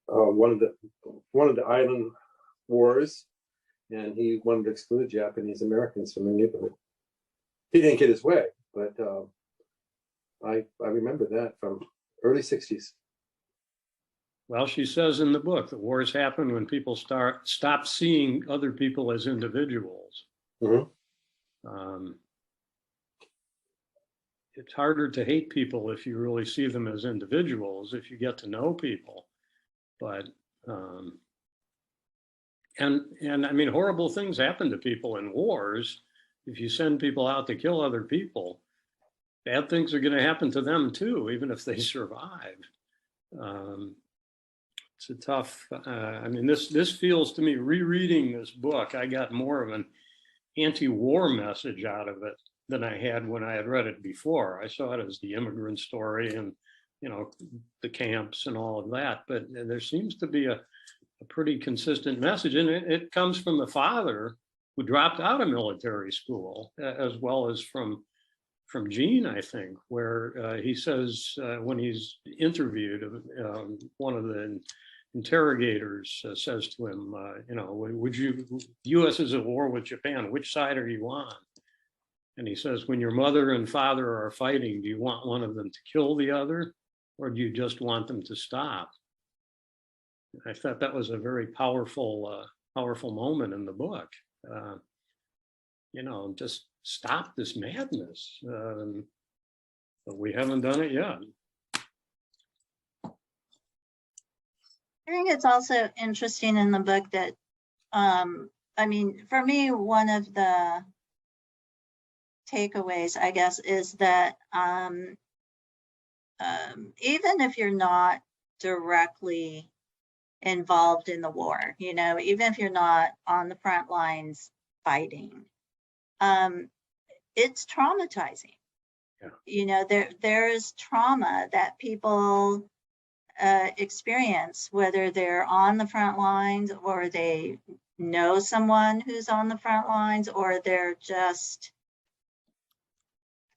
one of the island wars, and he wanted to exclude Japanese Americans from the neighborhood. He didn't get his way, but I remember that from early 60s. Well, she says in the book that wars happen when people stop seeing other people as individuals. Mm-hmm. It's harder to hate people if you really see them as individuals, if you get to know people. But and I mean, horrible things happen to people in wars. If you send people out to kill other people, bad things are going to happen to them too, even if they survive. It's a tough, this feels to me, rereading this book, I got more of an anti-war message out of it than I had when I had read it before. I saw it as the immigrant story and, the camps and all of that, but there seems to be a pretty consistent message. And it comes from the father who dropped out of military school, as well as from Jean, I think, where he says when he's interviewed, one of the interrogators says to him, would you, the U.S. is at war with Japan, which side are you on? And he says, when your mother and father are fighting, do you want one of them to kill the other, or do you just want them to stop? I thought that was a very powerful moment in the book. Just stop this madness. But we haven't done it yet. I think it's also interesting in the book that, for me, one of the takeaways, I guess, is that even if you're not directly involved in the war, even if you're not on the front lines fighting, it's traumatizing. Yeah. There is trauma that people experience, whether they're on the front lines or they know someone who's on the front lines, or they're just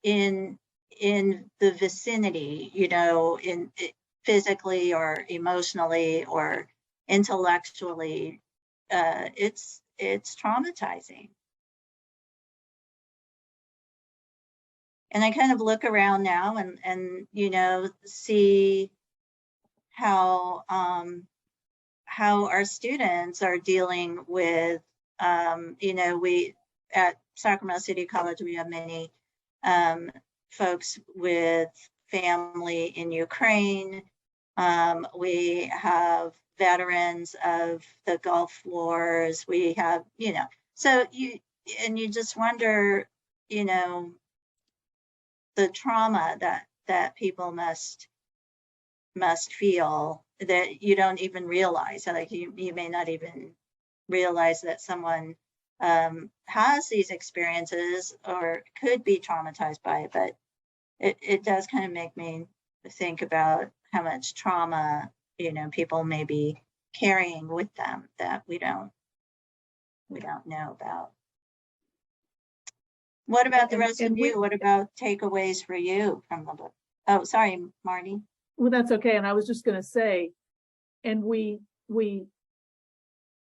in the vicinity, in physically or emotionally or intellectually. It's traumatizing. And I kind of look around now and see how our students are dealing with, we at Sacramento City College, we have many folks with family in Ukraine. We have veterans of the Gulf Wars. We have, so you just wonder, the trauma that people must feel that you don't even realize. Like you may not even realize that someone has these experiences or could be traumatized by it, but it does kind of make me think about how much trauma, people may be carrying with them that we don't know about. What about the rest of you? What about takeaways for you from the book? Oh, sorry, Marty. Well, that's okay. And I was just going to say, and we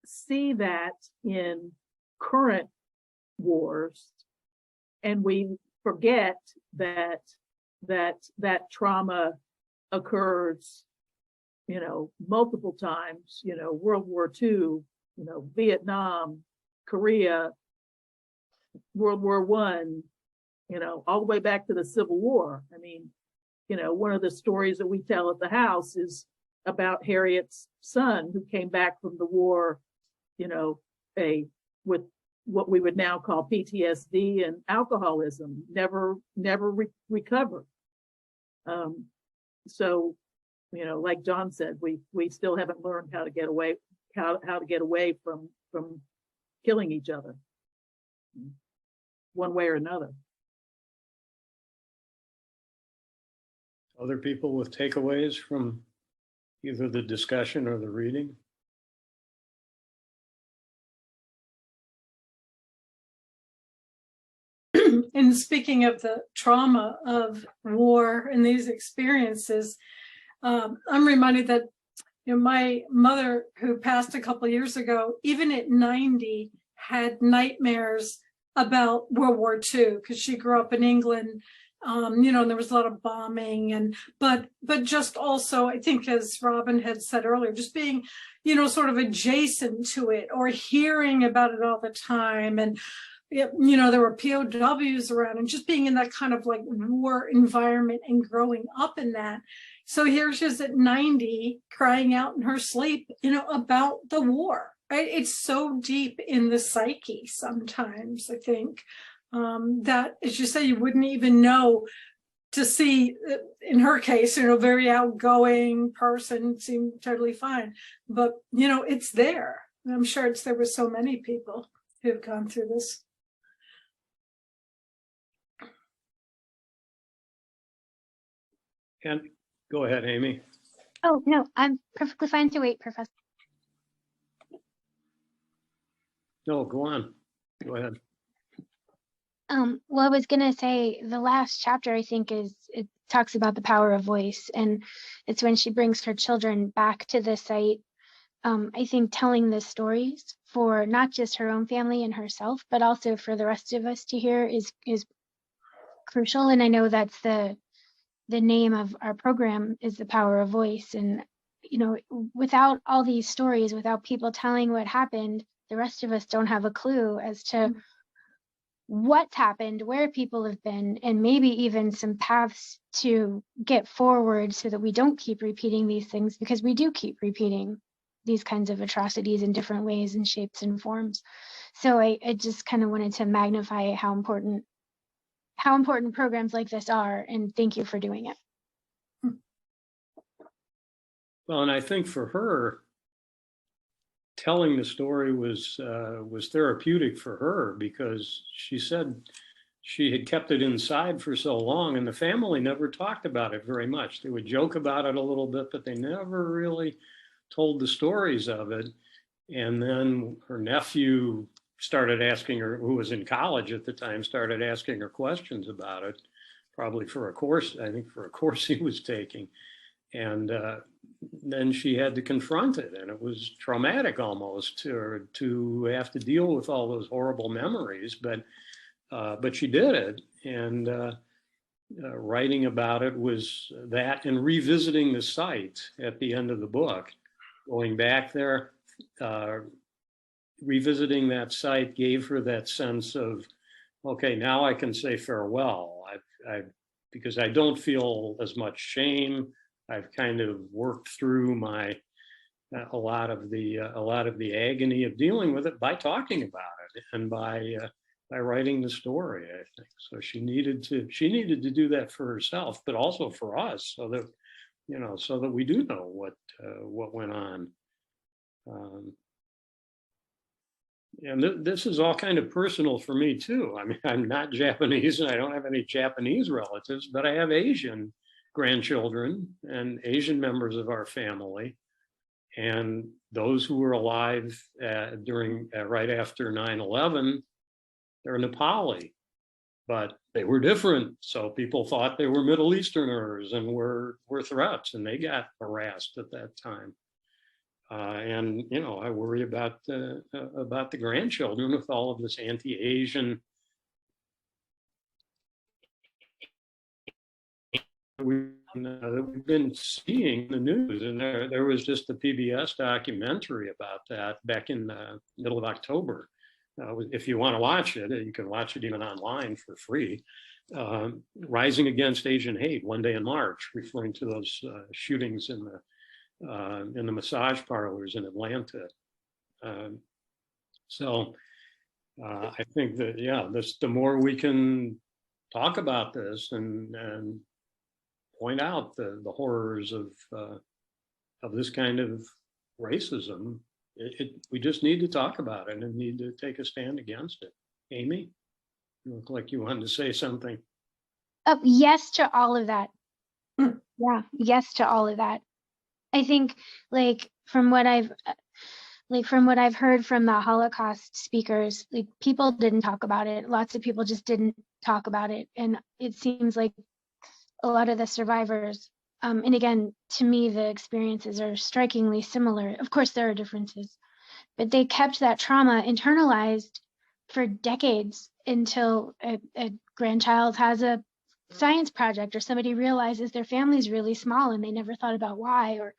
see that in current wars, and we forget that trauma occurs, multiple times. World War II, Vietnam, Korea, World War I, all the way back to the Civil War. One of the stories that we tell at the house is about Harriet's son who came back from the war, with what we would now call PTSD and alcoholism, never recovered. So, like John said, we still haven't learned how to get away from killing each other, one way or another. Other people with takeaways from either the discussion or the reading? And speaking of the trauma of war and these experiences, I'm reminded that my mother, who passed a couple of years ago, even at 90, had nightmares about World War II because she grew up in England. And there was a lot of bombing, but just also, I think, as Robin had said earlier, just being, sort of adjacent to it or hearing about it all the time. And, there were POWs around, and just being in that kind of like war environment and growing up in that. So here she is at 90 crying out in her sleep, about the war, right? It's so deep in the psyche sometimes, I think. That, as you say, you wouldn't even know to see, in her case, very outgoing person, seemed totally fine. But, it's there. And I'm sure it's there with so many people who have gone through this. And go ahead, Amy. Oh, no, I'm perfectly fine to wait, Professor. No, go on. Go ahead. Well, I was gonna say the last chapter, I think, it talks about the power of voice, and it's when she brings her children back to the site. I think telling the stories for not just her own family and herself, but also for the rest of us to hear is crucial. And I know that's the name of our program, is the power of voice. And without all these stories, without people telling what happened, the rest of us don't have a clue as to what's happened, where people have been, and maybe even some paths to get forward so that we don't keep repeating these things, because we do keep repeating these kinds of atrocities in different ways and shapes and forms. So I just kind of wanted to magnify how important programs like this are, and thank you for doing it. Well, and I think for her, telling the story was therapeutic for her, because she said she had kept it inside for so long, and the family never talked about it very much. They would joke about it a little bit, but they never really told the stories of it. And then her nephew started asking her, who was in college at the time, started asking her questions about it, probably for a course, I think for a course he was taking. And then she had to confront it, and it was traumatic almost to have to deal with all those horrible memories. But she did it, and writing about it was that, and revisiting the site at the end of the book, going back there, revisiting that site gave her that sense of, okay, now I can say farewell. Because I don't feel as much shame. I've kind of worked through a lot of the agony of dealing with it by talking about it and by writing the story, I think. So she needed to do that for herself, but also for us, so that we do know what went on. And this is all kind of personal for me too. I mean, I'm not Japanese and I don't have any Japanese relatives, but I have Asian grandchildren and Asian members of our family, and those who were alive right after 9/11, they're Nepali, but they were different. So people thought they were Middle Easterners and were threats, and they got harassed at that time. And I worry about the grandchildren with all of this anti-Asian. We've been seeing the news, and there was just a PBS documentary about that back in the middle of October. If you want to watch it, you can watch it even online for free. Rising Against Asian Hate, one day in March, referring to those shootings in the massage parlors in Atlanta. So I think that the more we can talk about this and point out the horrors of this kind of racism, we just need to talk about it and need to take a stand against it. Amy, you look like you wanted to say something. Yes to all of that. Yeah, yes to all of that. I think, from what I've heard from the Holocaust speakers, people didn't talk about it. Lots of people just didn't talk about it, and it seems like a lot of the survivors, and again, to me, the experiences are strikingly similar. Of course, there are differences, but they kept that trauma internalized for decades until a grandchild has a science project, or somebody realizes their family's really small and they never thought about why, or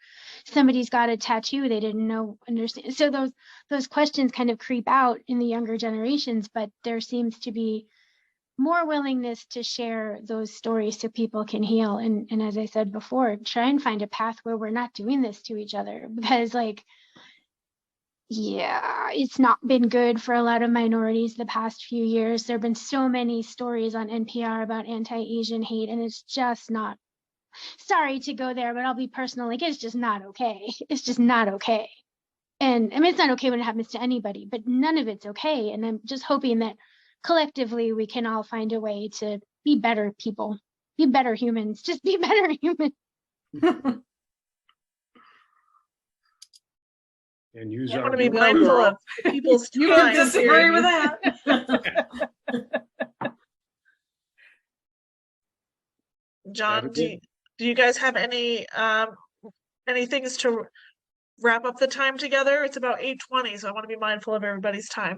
somebody's got a tattoo they didn't understand. So those questions kind of creep out in the younger generations, but there seems to be more willingness to share those stories so people can heal. And as I said before, try and find a path where we're not doing this to each other, because it's not been good for a lot of minorities the past few years. There have been so many stories on NPR about anti-Asian hate, and it's just not, sorry to go there, but I'll be personal, it's just not okay. It's just not okay. And I mean, it's not okay when it happens to anybody, but none of it's okay. And I'm just hoping that collectively we can all find a way to be better people, be better humans, just be better humans. and use I our. want to be No, mindful girl. of people's You don't time disagree here. with that. John, Very do you guys have any things to wrap up the time together? It's about 8:20, so I want to be mindful of everybody's time.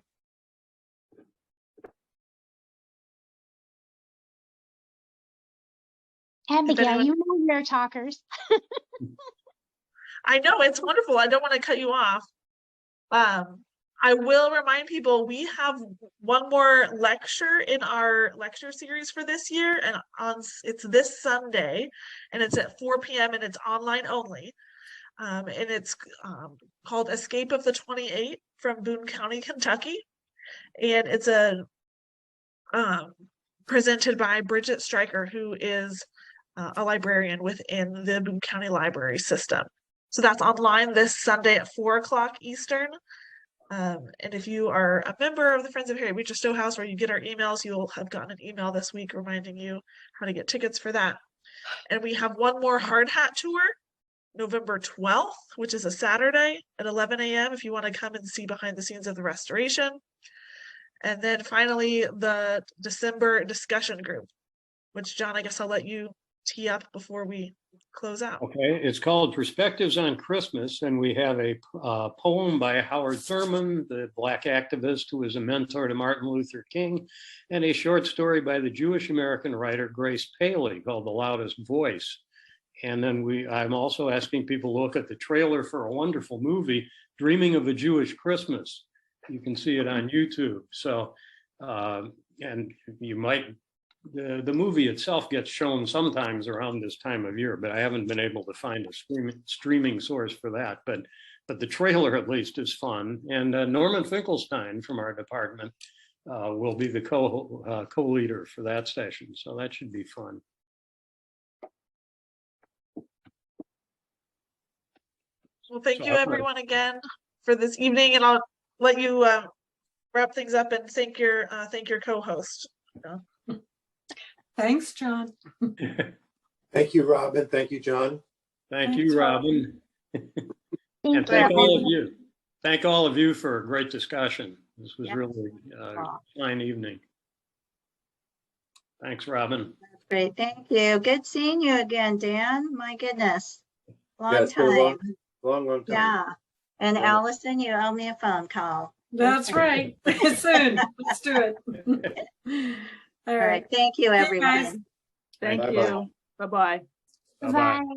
Abigail, anyone- you know your talkers. I know it's wonderful. I don't want to cut you off. I will remind people we have one more lecture in our lecture series for this year, and it's this Sunday, and it's at 4 p.m. and it's online only. And it's called Escape of the 28 from Boone County, Kentucky, and it's presented by Bridget Stryker, who is a librarian within the Boone County Library System. So that's online this Sunday at 4 o'clock Eastern. And if you are a member of the Friends of Harriet Beecher Stowe House, or you get our emails, you'll have gotten an email this week reminding you how to get tickets for that. And we have one more hard hat tour, November 12th, which is a Saturday at 11 a.m. if you want to come and see behind the scenes of the restoration. And then finally, the December discussion group, which, John, I guess I'll let you tee up before we close out. Okay, it's called Perspectives on Christmas, and we have a poem by Howard Thurman, the Black activist who was a mentor to Martin Luther King, and a short story by the Jewish American writer Grace Paley called The Loudest Voice. And then I'm also asking people to look at the trailer for a wonderful movie, Dreaming of a Jewish Christmas. You can see it on YouTube. So, and you might, the movie itself gets shown sometimes around this time of year, but I haven't been able to find a streaming source for that. But the trailer at least is fun. And Norman Finkelstein from our department will be the co-leader for that session. So that should be fun. Well, thank you everyone again for this evening, and I'll let you wrap things up and thank your co-host. Thanks, John. Thank you, Robin. Thank you, John. Thank Thanks, you, Robin. And thank all of you. Thank all of you for a great discussion. This was really a fine evening. Thanks, Robin. That's great. Thank you. Good seeing you again, Dan. My goodness. Long Yes, for a time. long time. Yeah. And Yeah. Allison, you owe me a phone call. That's right. Soon. Let's do it. All All right. right. Thank you, Okay, everyone. guys. Thank Bye-bye. you. Bye-bye. Bye-bye. Bye.